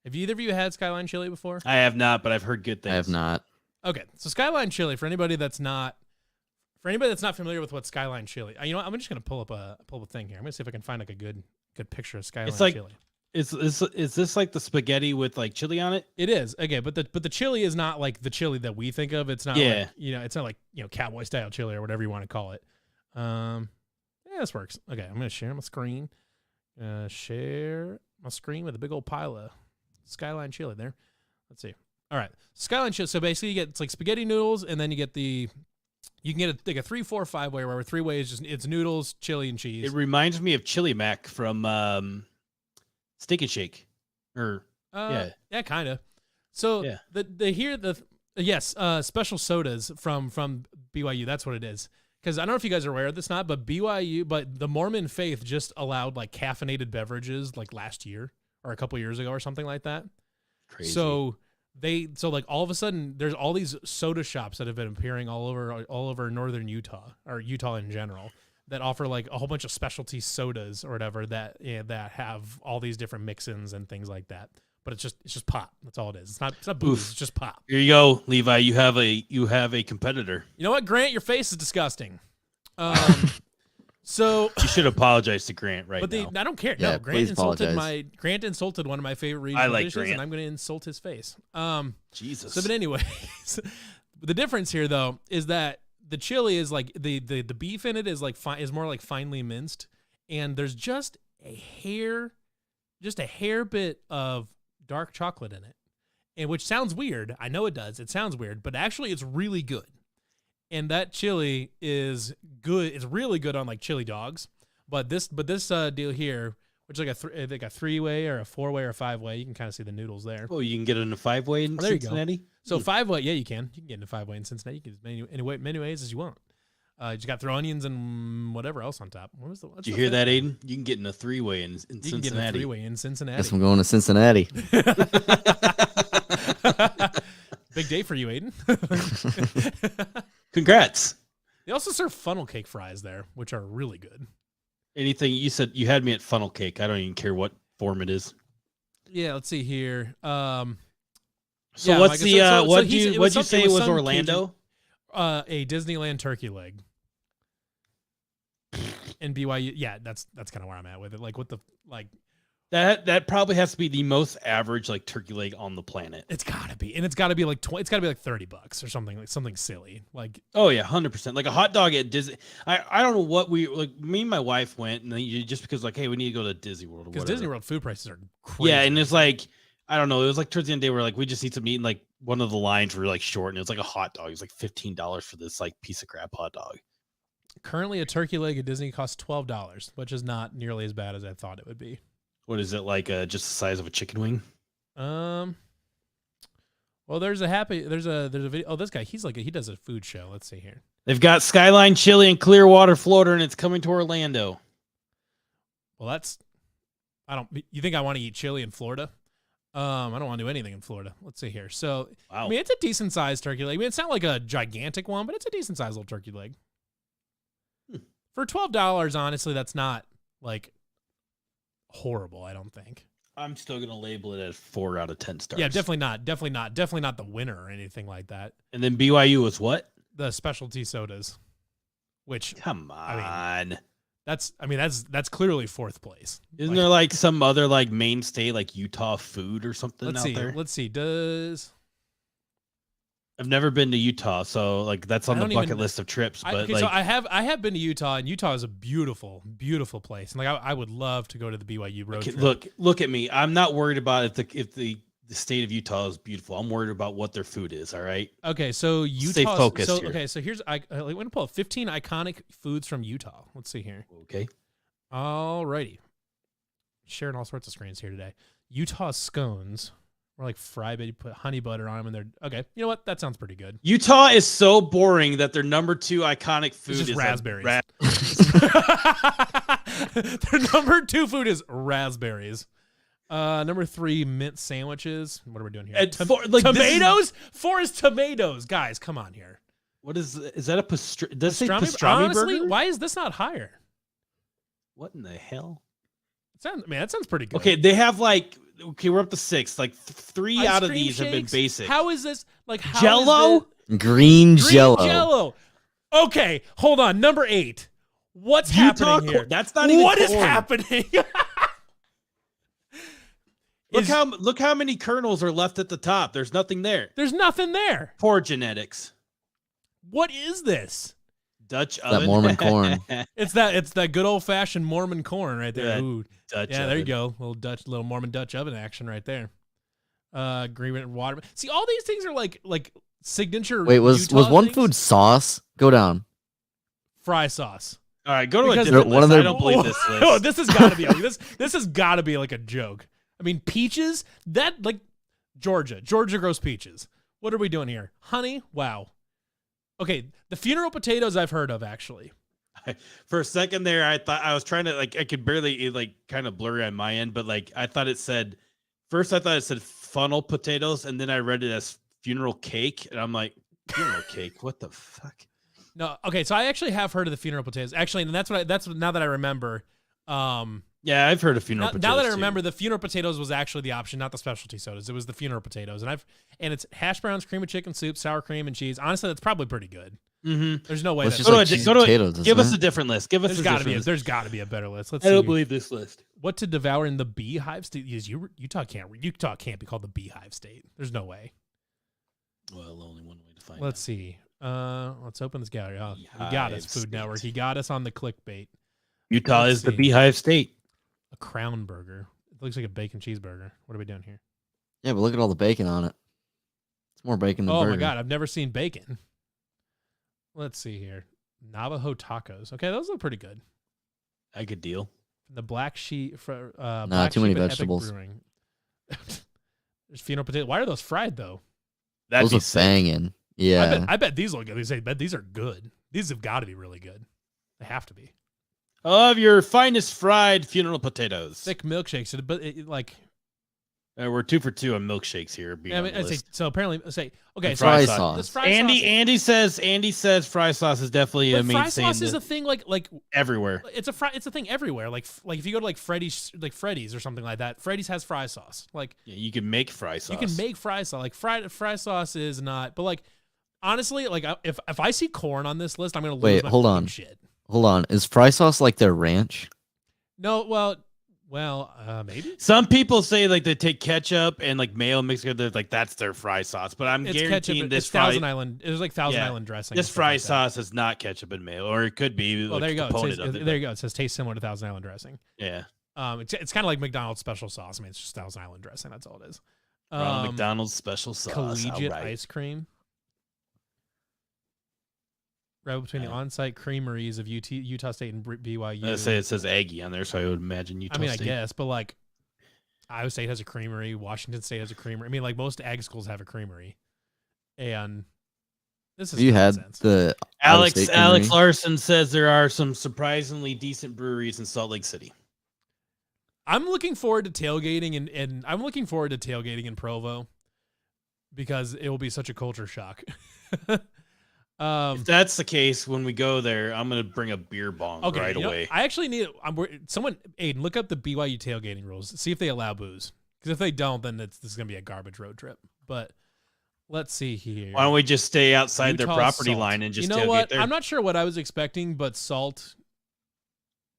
Have either of you had Skyline Chili before? I have not, but I've heard good things. I have not. Okay, so Skyline Chili, for anybody that's not familiar with what Skyline Chili, you know what, I'm just gonna pull up a thing here. I'm gonna see if I can find like a good picture of Skyline It's like- Chili. Is this like the spaghetti with like chili on it? It is. Okay, but the chili is not like the chili that we think of. It's not Yeah. like, it's not like, cowboy style chili or whatever you want to call it. Yeah, this works. Okay, I'm gonna share my screen. Share my screen with a big old pile of Skyline Chili there. Let's see. All right, Skyline Chili. So basically, you get it's like spaghetti noodles, and then you get you can get like a 3, 4, 5 way, where 3 ways just it's noodles, chili, and cheese. It reminds me of Chili Mac from Steak and Shake. Or Yeah, kind of. So Yeah. yes, special sodas from BYU. That's what it is. Because I don't know if you guys are aware of this, not, but the Mormon faith just allowed like caffeinated beverages like last year or a couple years ago or something like that. crazy. So like all of a sudden there's all these soda shops that have been appearing all over northern Utah or Utah in general that offer like a whole bunch of specialty sodas or whatever that have all these different mix-ins and things like that. But it's just pop. That's all it is. It's not booze. Oof. It's just pop. Here you go, Levi. You have a competitor. You know what, Grant? Your face is disgusting. So You should apologize to Grant right now. I don't care. Yeah, No, Grant please apologize. Grant insulted one of my favorite regional like dishes, Grant. and I'm going to insult his face. Jesus. So, but anyways, the difference here though is that the chili is like the beef in it is like is more like finely minced, and there's just a hair bit of dark chocolate in it, and which sounds weird. I know it does. It sounds weird, but actually it's really good. And that chili is good. It's really good on like chili dogs. But this deal here, which is like a 3-way or a 4-way or a 5-way, you can kind of see the noodles there. Oh, you can get it in a 5-way in There you go. Cincinnati? So 5-way, yeah, you can. You can get into 5-way in Cincinnati. You can many ways as you want. You just got to throw onions and whatever else on top. What's Did you hear that, Aiden? You can get in a 3-way in You can Cincinnati. get in a 3-way in Cincinnati. Guess I'm going to Cincinnati. Big day for you, Aiden. Congrats. They also serve funnel cake fries there, which are really good. Anything you said, you had me at funnel cake. I don't even care what form it is. Yeah, let's see here. So Yeah, what's like I said, so what'd he's- you it was say some- it was was some Orlando? A Disneyland turkey leg. And BYU, yeah, that's kind of where I'm at with it. Like, what the That probably has to be the most average like turkey leg on the planet. it's gotta be, and it's gotta be like it's gotta be like $30 or something, like something silly. Like, Oh yeah, 100%. Like a hot dog at Disney. I don't know what we like. Me and my wife went, and then just because like, hey, we need to go to Disney World. because Because Disney World food prices are crazy. Yeah, and it's like I don't know. It was like towards the end of the day, we're like, we just need some meat, and like one of the lines were like short, and it was like a hot dog. It was like $15 for this like piece of crap hot dog. Currently, a turkey leg at Disney costs $12, which is not nearly as bad as I thought it would be. What is it like? Just the size of a chicken wing? Well, there's a video. Oh, this guy, he does a food show. Let's see here. They've got Skyline Chili in Clearwater, Florida, and it's coming to Orlando. Well, you think I want to eat chili in Florida? I don't want to do anything in Florida. Let's see here. So, Wow. I mean, it's a decent sized turkey leg. I mean, it's not like a gigantic one, but it's a decent sized little turkey leg. For $12, honestly, that's not like horrible, I don't think. I'm still gonna label it as 4 out of 10 stars. Yeah, definitely not the winner or anything like that. And then BYU was what? The specialty sodas, which Come on. that's clearly fourth place. Isn't there like some other like mainstay like Utah food or something Let's out see. there? Let's see. I've never been to Utah, so like that's on I the don't bucket even- list of trips. But Okay, like, so I have been to Utah, and Utah is a beautiful, beautiful place. And like I would love to go to the BYU road okay, trip. look at me. I'm not worried about if the state of Utah is beautiful. I'm worried about what their food is. All right. Okay, so Stay Utah. focused So here. okay, so here's I'm gonna pull up 15 iconic foods from Utah. Let's see here. Okay. Alrighty, sharing all sorts of screens here today. Utah scones. Or like fried, but you put honey butter on them, and they're okay. You know what? That sounds pretty good. Utah is so boring that their number 2 iconic food It's just is raspberries. A Their number 2 food is raspberries. Number 3, mint sandwiches. What are we doing here? And for- like, this is- tomatoes. 4 is tomatoes. Guys, come on here. What is that? A pastrami? Does it say Pastrami- pastrami honestly, burger? why is this not higher? What in the hell? That sounds pretty good. Okay, they have like we're up to 6. Like 3 Ice out of cream these have been shakes? basic. How is this like how is Jell-O? this- Green Green Jello. Jello. Okay, hold on. Number 8. What's Utah happening here? corn. That's not even What is corn. happening? Look how many kernels are left at the top. There's nothing there. There's nothing there. Poor genetics. What is this? Dutch That oven. Mormon corn. It's that good old fashioned Mormon corn right there. Yeah, Ooh. Dutch Yeah, there you oven. go. Little Mormon Dutch oven action right there. Green water. See, all these things are like signature. Wait, was Utah one things. food sauce? Go down. Fry sauce? All right, go to a Because different one of list. I their- don't believe this list. Oh, this has got to be this has got to be like a joke. I mean, peaches. That like Georgia grows peaches. What are we doing here? Honey. Wow. Okay, the funeral potatoes I've heard of actually. For a second there, I thought I was trying to like I could barely like kind of blurry on my end, but like I thought it said funnel potatoes, and then I read it as funeral cake, and I'm like, funeral cake? What the fuck? No, okay, so I actually have heard of the funeral potatoes. Actually, and that's now that I remember. Yeah, I've heard of funeral potatoes. Now that I too. remember, the funeral potatoes was actually the option, not the specialty sodas. It was the funeral potatoes, and it's hash browns, cream of chicken soup, sour cream, and cheese. Honestly, that's probably pretty good. Mm-hmm. There's no way. Well, it's That's just Go like to- cheese go to- potatoes, Give isn't us it? a different list. Give us there's a got to different be list. there's got to be a better list. Let's I see. don't believe this list. What to devour in the beehive state? Utah can't be called the beehive state. There's no way. Well, only one way to find Let's see. Let's open this gallery. Oh, he got us, Beehive Food state. Network. He got us on the clickbait. Utah Let's is the see. beehive state. A crown burger. It looks like a bacon cheeseburger. What are we doing here? Yeah, but look at all the bacon on it. It's more bacon than Oh burger. my god, I've never seen bacon. Let's see here. Navajo tacos. Okay, those look pretty good. I could deal. The black sheep for Nah, too many vegetables. There's funeral potato. Why are those fried though? That'd Those be are sick. banging. Yeah. I bet these look good. I bet these are good. These have got to be really good. They have to be. Of your finest fried funeral potatoes. Thick milkshakes, but like We're 2 for 2 on milkshakes here. I mean, I say, so apparently say okay. And So Fry sauce. sauce. this fry Andy sauce, says fry sauce is definitely but fry mainstay sauce is a thing like everywhere. it's a thing everywhere. Like if you go to like Freddy's or something like that, Freddy's has fry sauce. Like Yeah, you can make fry sauce. you can make fry sauce. Like fry sauce is not, but like honestly, like if I see corn on this list, I'm gonna lose Wait, my hold fucking on. shit. Hold on. Is fry sauce like their ranch? No, well, maybe Some people say like they take ketchup and like mayo mixed together, like that's their fry sauce. But I'm it's ketchup. guaranteeing this It's fry, Thousand Island. It was like Thousand Yeah. Island dressing. this and stuff fry like that. sauce is not ketchup and mayo, or it could be. Well, like there you a go. component It says, of it, there you go. It says taste similar to Thousand Island dressing. Yeah, It's kind of like McDonald's special sauce. I mean, it's just Thousand Island dressing. That's all it is. Ronald McDonald's special sauce. Collegiate All right. ice cream. Right between the Yeah. on-site creameries of Utah State and BYU. I say it says Aggie on there, so I would imagine Utah I mean, State. I guess, but like Iowa State has a creamery, Washington State has a creamery. I mean, like most ag schools have a creamery, and this is Have you had nonsense. the Iowa Alex State Alex Creamery? Larson says there are some surprisingly decent breweries in Salt Lake City. I'm looking forward to tailgating, and I'm looking forward to tailgating in Provo because it will be such a culture shock. If that's the case, when we go there, I'm gonna bring a beer bong Okay, right you know, away. I actually need someone. Aiden, look up the BYU tailgating rules. See if they allow booze. Because if they don't, then this is gonna be a garbage road trip. But let's see here. Why don't we just stay outside their Utah property Salt. line and just you know tailgate what? there? I'm not sure what I was expecting, but salt.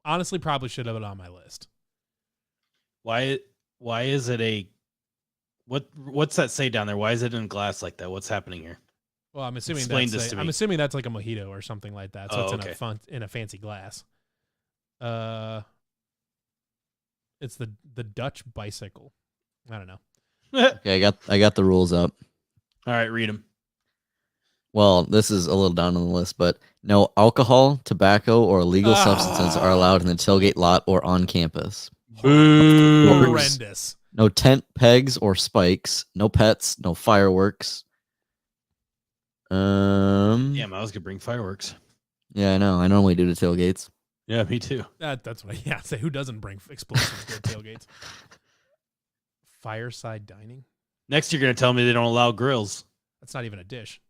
Honestly, probably should have it on my list. Why is it a what's that say down there? Why is it in glass like that? What's happening here? Well, I'm assuming Explain this to me. I'm assuming that's like a mojito or something like that. So Oh, it's okay. in a fancy glass. It's the Dutch bicycle. I don't know. Okay, I got the rules up. All right, read them. Well, this is a little down on the list, but no alcohol, tobacco, or illegal substances are allowed in the tailgate lot or on campus. Boo. Horrendous. No tent pegs or spikes. No pets. No fireworks. Damn, I was gonna bring fireworks. Yeah, I know. I normally do the tailgates. Yeah, me too. That's what I say. Who doesn't bring explosives to tailgates? Fireside dining. Next, you're gonna tell me they don't allow grills. That's not even a dish.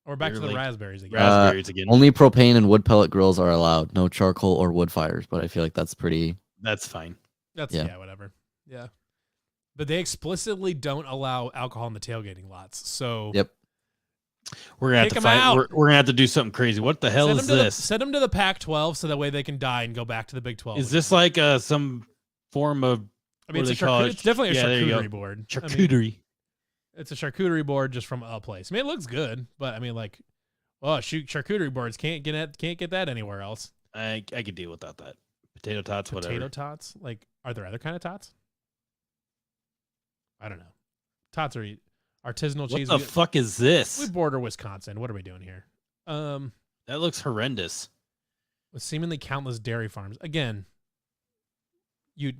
Or back to the Like raspberries again. raspberries again. Only propane and wood pellet grills are allowed. No charcoal or wood fires, but I feel like that's pretty. That's fine. That's yeah. Whatever. Yeah. But they explicitly don't allow alcohol in the tailgating lots. So Yep. We're gonna have Kick to 'em fight. out. We're gonna have to do something crazy. What the hell is this? Send them to the Pac-12 so that way they can die and go back to the Big 12. Is this like some form of? I mean, what do they call it? it's definitely a Yeah, there you go. charcuterie board. I mean, Charcuterie. it's a charcuterie board just from a place. I mean, it looks good, but I mean, like, oh shoot, charcuterie boards can't get that anywhere else. I could deal without that. Potato tots, Potato whatever. tots? Like, are there other kind of tots? I don't know. Tots are artisanal What cheese. the fuck is this? We border Wisconsin. What are we doing here? That looks horrendous. With seemingly countless dairy farms. Again,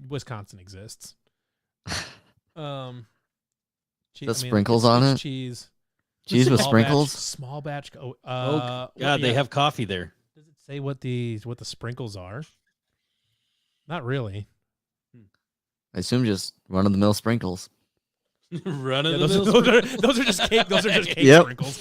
Wisconsin exists. Sprinkles on it? Cheese. Cheese with Small sprinkles? Small batch. Oh God, they have coffee there. Does it say what the sprinkles are? Not really. I assume just run of the mill sprinkles. Run of Yeah, the those are just cake. Those are just cake Yep. sprinkles.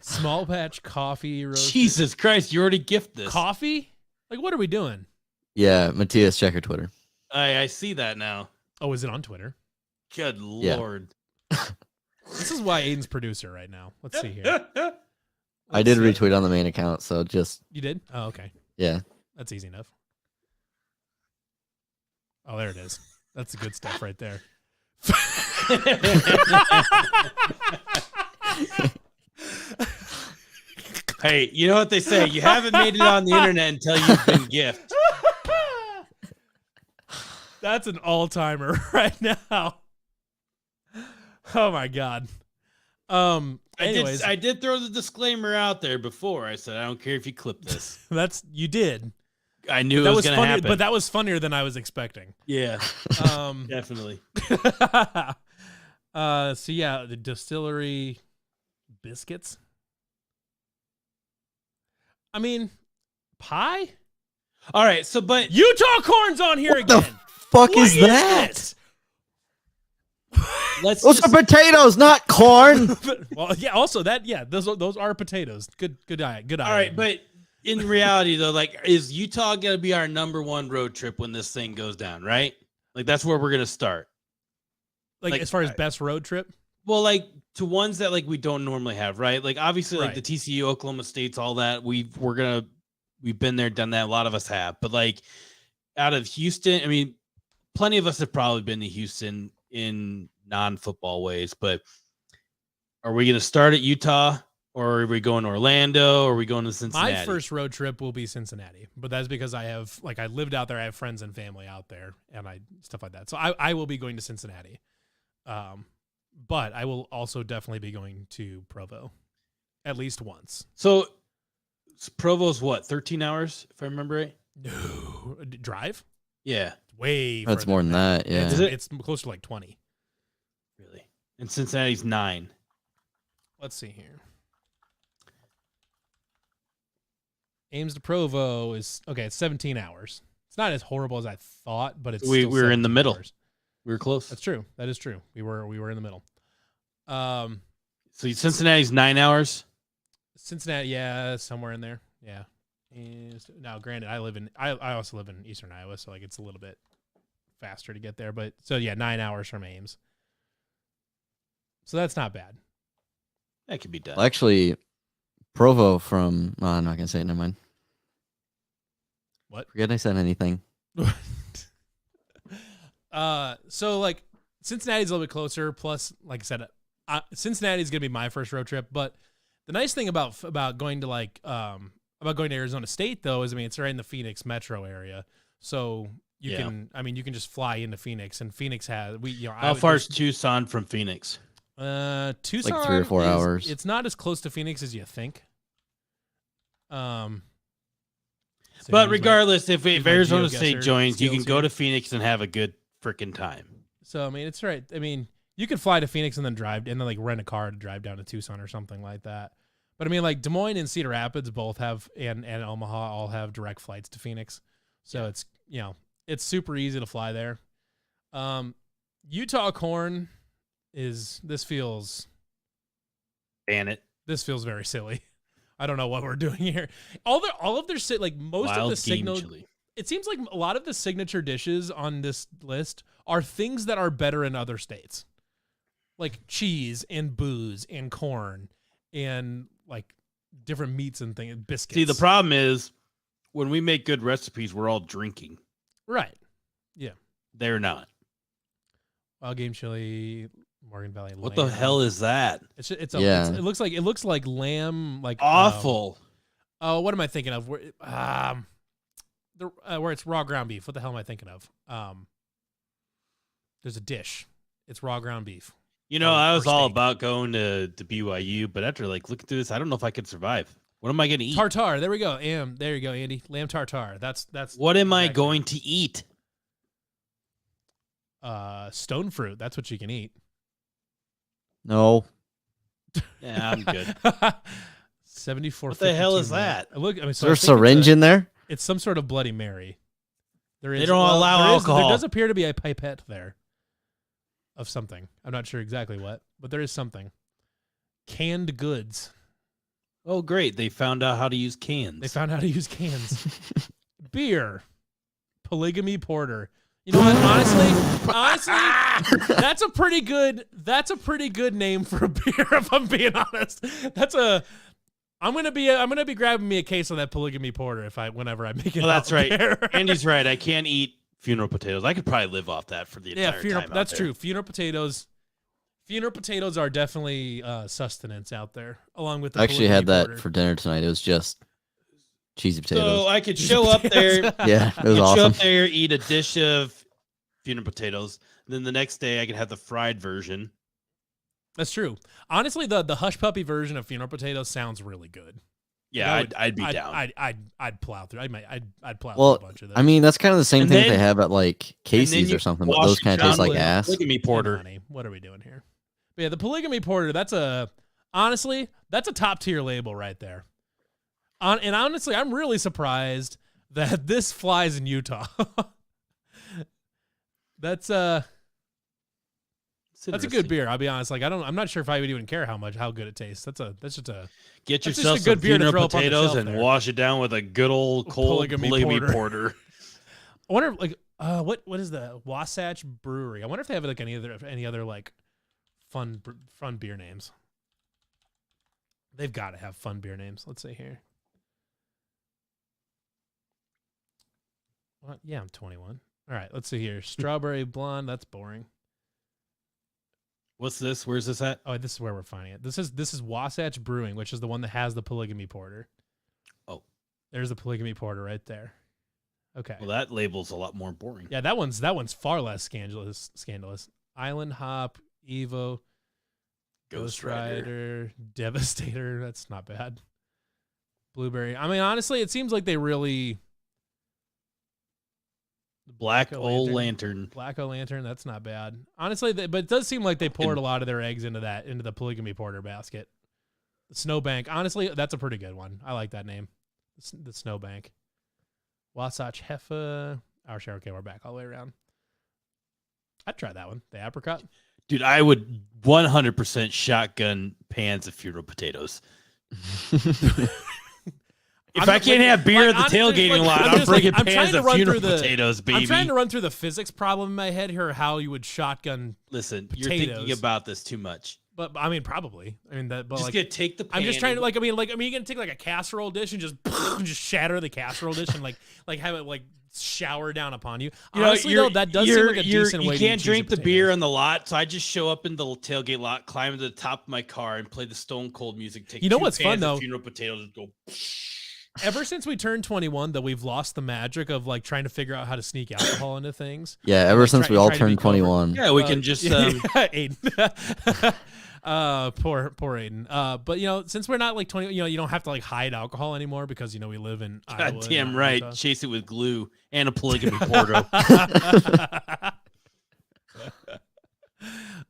Small batch coffee. Roasted. Jesus Christ! You already gift this. Coffee? Like, what are we doing? Yeah, Matthias, check your Twitter. I see that now. Oh, is it on Twitter? Good Yeah. Lord. This is why Aiden's producer right now. Let's see here. I did retweet on the main account, so just You did? Oh, okay. yeah. That's easy enough. Oh, there it is. That's the good stuff right there. Hey, you know what they say? You haven't made it on the internet until you've been gifted. That's an all-timer right now. Oh my god. Anyways, I did throw the disclaimer out there before. I said I don't care if you clip this. you did. I knew That it was was going to funny, happen. but that was funnier than I was expecting. Yeah, Um, definitely. so yeah, the distillery biscuits. I mean, pie. All right, so but Utah corn's on here What the again. fuck What is that? this? let's Those just, are potatoes, not corn. Well, yeah. Also, those are potatoes. Good eye. Good eye. all right, but in reality though, like, is Utah going to be our #1 road trip when this thing goes down? Right, like that's where we're going to start. like as far as best road trip. Well, like to ones that like we don't normally have, right? Like obviously, like Right. the TCU, Oklahoma States, all that. We've been there, done that. A lot of us have, but like out of Houston, I mean, plenty of us have probably been to Houston in non-football ways. But are we going to start at Utah, or are we going to Orlando, or are we going to Cincinnati? My first road trip will be Cincinnati, but that's because I lived out there. I have friends and family out there, and stuff like that. So I will be going to Cincinnati. But I will also definitely be going to Provo at least once. So Provo's what, 13 hours, if I remember right? No. Drive? Yeah, Way That's further more than that. Yeah. It's, Is it? it's close to like 20. really. And Cincinnati's 9. Let's see here. Ames to Provo is okay. It's 17 hours. It's not as horrible as I thought, but it's We still were in the 17 middle. hours. We were close. That's true. That is true. We were in the middle. So Cincinnati's 9 hours. Cincinnati, yeah, somewhere in there. Yeah. Now, granted, I also live in Eastern Iowa, so like it's a little bit faster to get there. But so yeah, 9 hours from Ames. So that's not bad. That could be done. Well, actually, Provo from. Oh, I'm not gonna say it. Never mind. What? Forget I said anything. So like Cincinnati's a little bit closer. Plus, like I said, Cincinnati is gonna be my first road trip. But the nice thing about going to about going to Arizona State though is, I mean, it's right in the Phoenix metro area, so you can just fly into Phoenix, and Phoenix has How far is Tucson from Phoenix? Tucson, like 3 or 4 hours. It's not as close to Phoenix as you think. So But regardless, if my Arizona GeoGuessr State joins, you can skills go here. to Phoenix and have a good freaking time. So I mean, it's right. I mean, you could fly to Phoenix and then like rent a car to drive down to Tucson or something like that. But I mean, like Des Moines and Cedar Rapids both have, and Omaha all have direct flights to Phoenix. So it's it's super easy to fly there. Utah corn this feels Ban it. very silly. I don't know what we're doing here. All of their like most Wild of the game signal. chili. It seems like a lot of the signature dishes on this list are things that are better in other states, like cheese and booze and corn and like different meats and things, biscuits. See, the problem is when we make good recipes, we're all drinking. Right? Yeah. They're not. Wild game chili, Morgan Valley. What lamb. the hell is that? It looks like lamb, like Awful. What am I thinking of? Where it's raw ground beef. What the hell am I thinking of? There's a dish. It's raw ground beef. I was all steak. about going to BYU, but after looking through this, I don't know if I could survive. What am I going to eat? Tartare. There we go. There you go, Andy. Lamb tartare. That's. What am I exactly. going to eat? Stone fruit. That's what you can eat. No. Yeah, I'm good. 74. What the hell is that? Look, Is there a syringe in there? It's some sort of Bloody Mary. They don't allow alcohol. There does appear to be a pipette there of something. I'm not sure exactly what, but there is something. Canned goods. Oh, great. They found out how to use cans. They found out how to use cans. Beer. Polygamy porter. You know what? Honestly, that's a pretty good name for a beer, if I'm being honest. I'm gonna be grabbing me a case of that polygamy porter whenever I make it. Well, that's right. There. Andy's right. I can't eat funeral potatoes. I could probably live off that for the entire time. That's true. Funeral potatoes are definitely sustenance out there, along with the I actually had polygamy that porter. for dinner tonight. It was just cheesy So potatoes. I could show up there. Yeah, it was Show awesome. up there, eat a dish of funeral potatoes. Then the next day, I could have the fried version. That's true. Honestly, the hush puppy version of funeral potatoes sounds really good. Yeah, I'd be down. I'd plow through. I'd plow Well, through a bunch of those. I mean, that's kind of the same And thing then- they have at like Casey's you or something, but wash those it kind of taste down like with ass. polygamy porter. Honey, what are we doing here? But yeah, the polygamy porter. That's a top tier label right there. And honestly, I'm really surprised that this flies in Utah. That's a good beer. I'll be honest. Like I'm not sure if I would even care how good it tastes. That's just a Get That's yourself just a good some beer to funeral throw up on the potatoes shelf and there. wash it down with a good old cold polygamy porter. I wonder like what is the Wasatch Brewery? I wonder if they have like any other like fun beer names. They've got to have fun beer names. Let's see here. What? Yeah, I'm 21. All right, let's see here. Strawberry blonde. That's boring. What's this? Where's this at? Oh, this is where we're finding it. This is Wasatch Brewing, which is the one that has the polygamy porter. Oh, there's the polygamy porter right there. Okay. well, that label's a lot more boring. Yeah, that one's far less scandalous. Island Hop, Evo, Ghost Rider, Devastator. That's not bad. Blueberry. I mean, honestly, it seems like they really. Black Lantern. Black Lantern. That's not bad. Honestly, but it does seem like they poured a lot of their eggs into the polygamy porter basket. The Snowbank. Honestly, that's a pretty good one. I like that name. The Snowbank. Wasatch Heffa. Oh, sure. Okay, we're back all the way around. I'd try that one. The apricot. Dude, I would 100% shotgun pans of funeral potatoes. If I can't have beer at the tailgating lot, I'm bringing pans of funeral potatoes, baby. I'm trying to run through the physics problem in my head here, how you would shotgun Listen, potatoes. you're thinking about this too much. But I mean, probably. I mean that. But Just like, gonna take the. Pan I'm just trying to and- you're gonna take like a casserole dish and just just shatter the casserole dish and like have it like shower down upon you. Honestly, though, that does seem like a decent way. You can't to drink the potatoes. beer on the lot, so I just show up in the tailgate lot, climb to the top of my car, and play the Stone Cold music. Take You know 2 what's fun, pans of though? Funeral potatoes and go. Ever since we turned 21, that we've lost the magic of like trying to figure out how to sneak alcohol into things. Yeah, ever Like, since try- we all try to be turned 21. Yeah, we can just. Aiden. Poor Aiden. But since we're not like 20, you don't have to like hide alcohol anymore because we live in Iowa. God and damn not right. Utah. Chase it with glue and a polygamy Porto.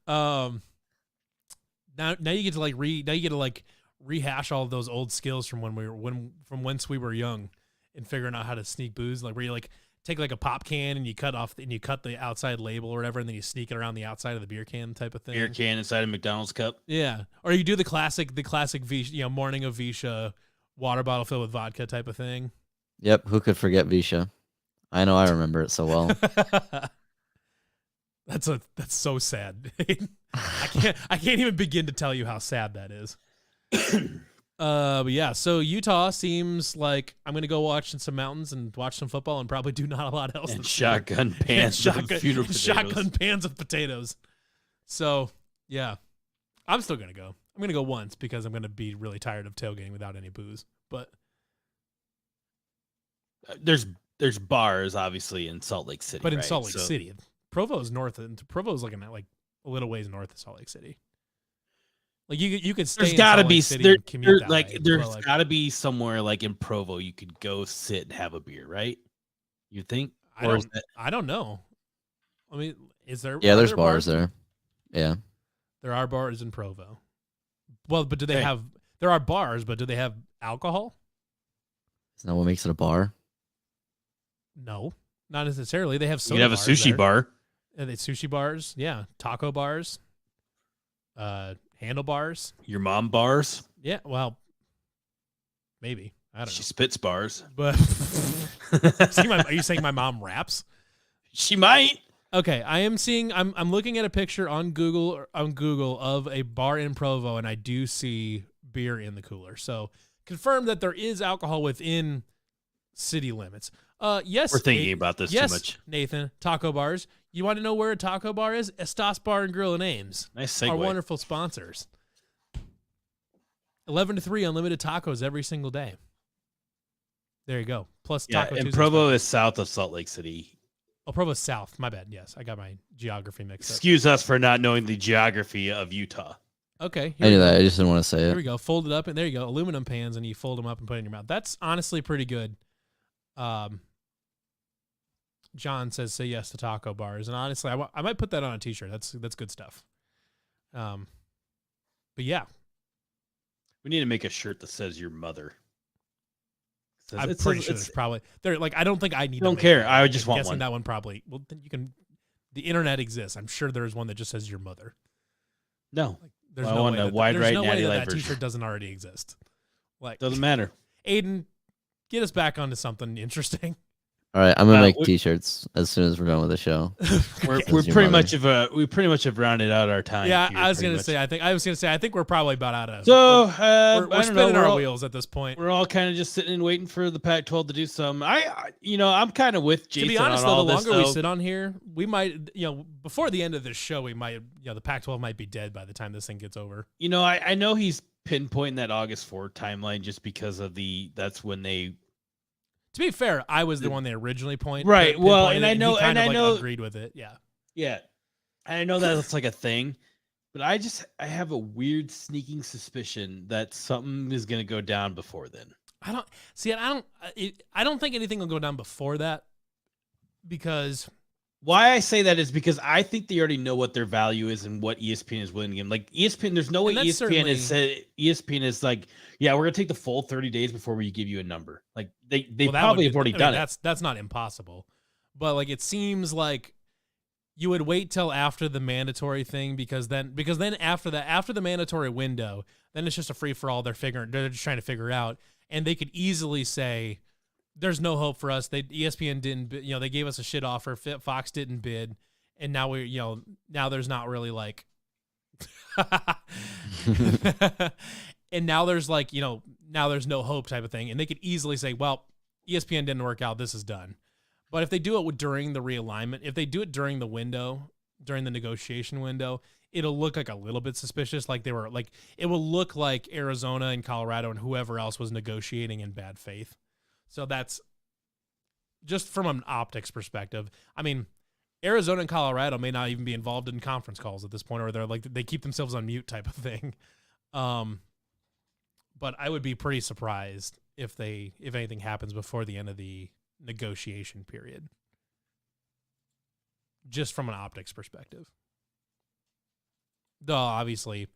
Now you get to rehash all of those old skills from from whence we were young and figuring out how to sneak booze, like where you like take like a pop can and you cut the outside label or whatever, and then you sneak it around the outside of the beer can type of thing. Beer can inside a McDonald's cup. Yeah. Or you do the classic Visha, morning of Visha, water bottle filled with vodka type of thing. Yep, who could forget Visha? I know I remember it so well. That's so sad. I can't even begin to tell you how sad that is. But yeah, so Utah seems like I'm gonna go watch in some mountains and watch some football and probably do not a lot else. And this year. shotgun pans of funeral potatoes. Shotgun pans of potatoes. So yeah, I'm still gonna go. I'm gonna go once because I'm gonna be really tired of tailgating without any booze. But There's bars obviously in Salt Lake City. in right? Salt Lake So- City, Provo's north. Provo's like a little ways north of Salt Lake City. Like you could stay. There's in got to Salt be Lake City and commute that way, there's but, like, got to be somewhere like in Provo you could go sit and have a beer, right? You think? I don't know. I mean, is there? Yeah, are there's there bars there. Yeah. There are bars in Provo. Well, but do they Hey. have? There are bars, but do they have alcohol? Isn't that what makes it a bar? No, not necessarily. They have You soda could have a bars sushi there. bar. They sushi bars, yeah, taco bars, handlebars. Your mom bars. Yeah, well, maybe I don't She know. spits bars. But are you saying my mom raps? She might. Okay, I am seeing. I'm looking at a picture on Google of a bar in Provo, and I do see beer in the cooler. So confirm that there is alcohol within city limits. Yes, We're thinking about this yes, too much. Nathan. Taco bars. You want to know where a taco bar is? Estas Bar and Grill and Ames. Nice Our segue. wonderful sponsors. 11 to 3 unlimited tacos every single day. There you go. Plus Yeah, Taco and Tuesday Provo special. is south of Salt Lake City. Oh, Provo's south. My bad. Yes, I got my geography mixed up. Excuse us for not knowing the geography of Utah. Okay. I knew that. I just didn't want to say Here it. we go. Fold it up, and there you go. Aluminum pans, and you fold them up and put it in your mouth. That's honestly pretty good. John says, "Say yes to taco bars," and honestly, I might put that on a T-shirt. That's good stuff. But yeah, We need to make a shirt that says your mother. I'm pretty sure there's probably there. Like, I don't think I need. Don't to make care. that. I just I'm want guessing one. that one probably. Well, then you can. The internet exists. I'm sure there's one that just says your mother. No, Like, there's Well, I no want way a that, wide there's right no way natty that, light that version. T-shirt doesn't already exist. Like, doesn't matter. Aiden, get us back onto something interesting. All right, I'm gonna make we- T-shirts as soon as we're done with the show. We're Says we're your pretty mother. we pretty much have rounded out our time. Yeah, here, I was pretty gonna much. say. I think we're probably about out of. So we're I don't know, spinning we're our all- wheels at this point. We're all kind of just sitting and waiting for the Pac-12 to do something. I'm kind of with Jason. To be honest, on though, all the this, longer we though. sit on here, we might, before the end of this show, we might, the Pac-12 might be dead by the time this thing gets over. I know he's pinpointing that August 4 timeline just because of that's when they. To be fair, I was the one that originally Right, well, pinpointed and it, I he know- kind and of, I know- agreed with it. Yeah. Yeah, and I know that's like a thing, but I have a weird sneaking suspicion that something is going to go down before then. I don't think anything will go down before that because Why I say that is because I think they already know what their value is and what ESPN is willing to give them. Like ESPN, there's no way And that's ESPN is like, yeah, we're gonna take the full 30 days before we give you a number. Like they well, that probably would have be- already I mean, done it. That's not impossible, but like it seems like you would wait till after the mandatory thing because then after the mandatory window, then it's just a free for all. They're just trying to figure it out, and they could easily say, "There's no hope for us." ESPN didn't, they gave us a shit offer. Fox didn't bid, and now now there's not really like And now there's like, now there's no hope type of thing. And they could easily say, well, ESPN didn't work out. This is done. But if they do it during the realignment, if they do it during the window, during the negotiation window, it'll look like a little bit suspicious. Like it will look like Arizona and Colorado and whoever else was negotiating in bad faith. So that's just from an optics perspective. I mean, Arizona and Colorado may not even be involved in conference calls at this point, or they're like, they keep themselves on mute type of thing. But I would be pretty surprised if anything happens before the end of the negotiation period, just from an optics perspective. Though obviously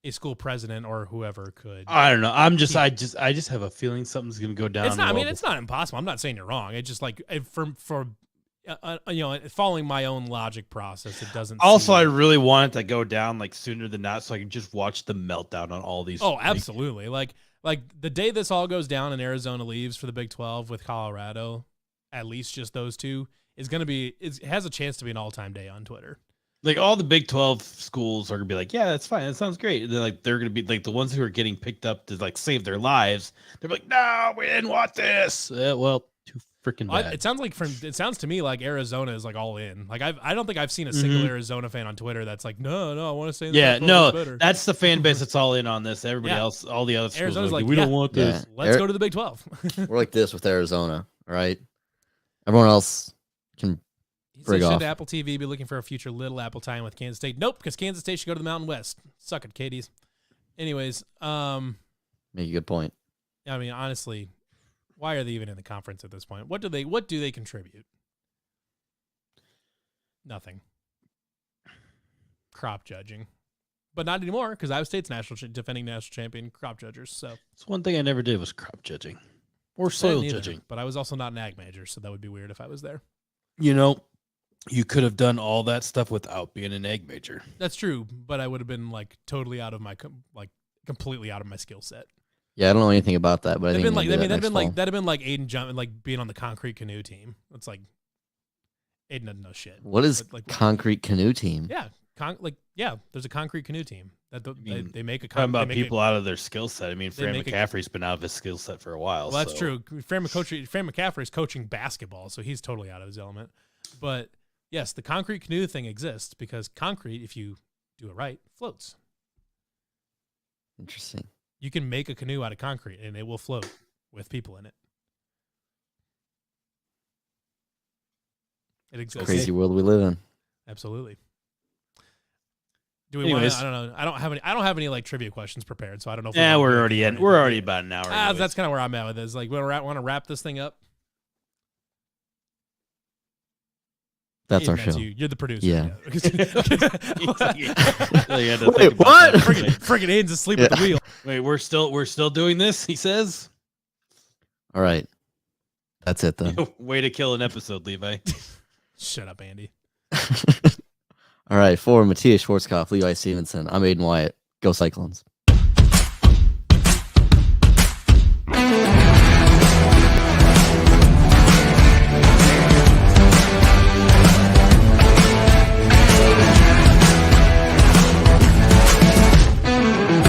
a school president or whoever could. I don't know. I just have a feeling something's going to go down. It's not. I mean, it's not impossible. I'm not saying you're wrong. It's just like following my own logic process, it doesn't. Also, I really want it to go down like sooner than not, so I can just watch the meltdown on all these. Oh, absolutely. Like the day this all goes down and Arizona leaves for the Big 12 with Colorado, at least just those two, is going to be. It has a chance to be an all-time day on Twitter. Like all the Big 12 schools are gonna be like, yeah, that's fine. That sounds great. And then they're gonna be like the ones who are getting picked up to save their lives. They're like, no, we didn't want this. Well, too freaking bad. It sounds to me like Arizona is like all in. Like I don't think I've seen a single Arizona fan on Twitter that's like, no, I want to stay. That's the fan base that's all in on this. Everybody else, all the other schools, Arizona's like, we don't want this. Let's go to the Big 12. We're like this with Arizona, right? Everyone else can. Should Apple TV be looking for a future Little Apple tie-in with Kansas State? Nope, because Kansas State should go to the Mountain West. Suck it, Katie's. Anyways, make a good point. I mean, honestly, why are they even in the conference at this point? What do they contribute? Nothing. Crop judging, but not anymore because Iowa State's defending national champion crop judgers. So it's one thing I never did was crop judging or soil judging. But I was also not an ag major, so that would be weird if I was there. You could have done all that stuff without being an egg major. That's true, but I would have been like totally out of my completely out of my skill set. Yeah, I don't know anything about that, but that'd have been like Aiden jumping, like being on the concrete canoe team. It's like Aiden doesn't know shit. What is concrete canoe team? Yeah, there's a concrete canoe team that they make a. Talking about people out of their skill set. I mean, Fran McCaffrey's been out of his skill set for a while. Well, that's true. Fran McCaffrey's coaching basketball, so he's totally out of his element. But yes, the concrete canoe thing exists because concrete, if you do it right, floats. Interesting. You can make a canoe out of concrete and it will float with people in it. It exists. Crazy world we live in. Absolutely. Do we want to? I don't know. I don't have any like trivia questions prepared, so I don't know. We're already about an hour. That's kind of where I'm at with this. Like, we want to wrap this thing up. That's our show. You're the producer. Yeah. Wait, what? Friggin' Aiden's asleep at the wheel. Wait, we're still doing this, he says? All right. That's it, then. Way to kill an episode, Levi. Shut up, Andy. All right. For Matthias Schwarzkopf, Levi Stevenson, I'm Aiden Wyatt. Go Cyclones.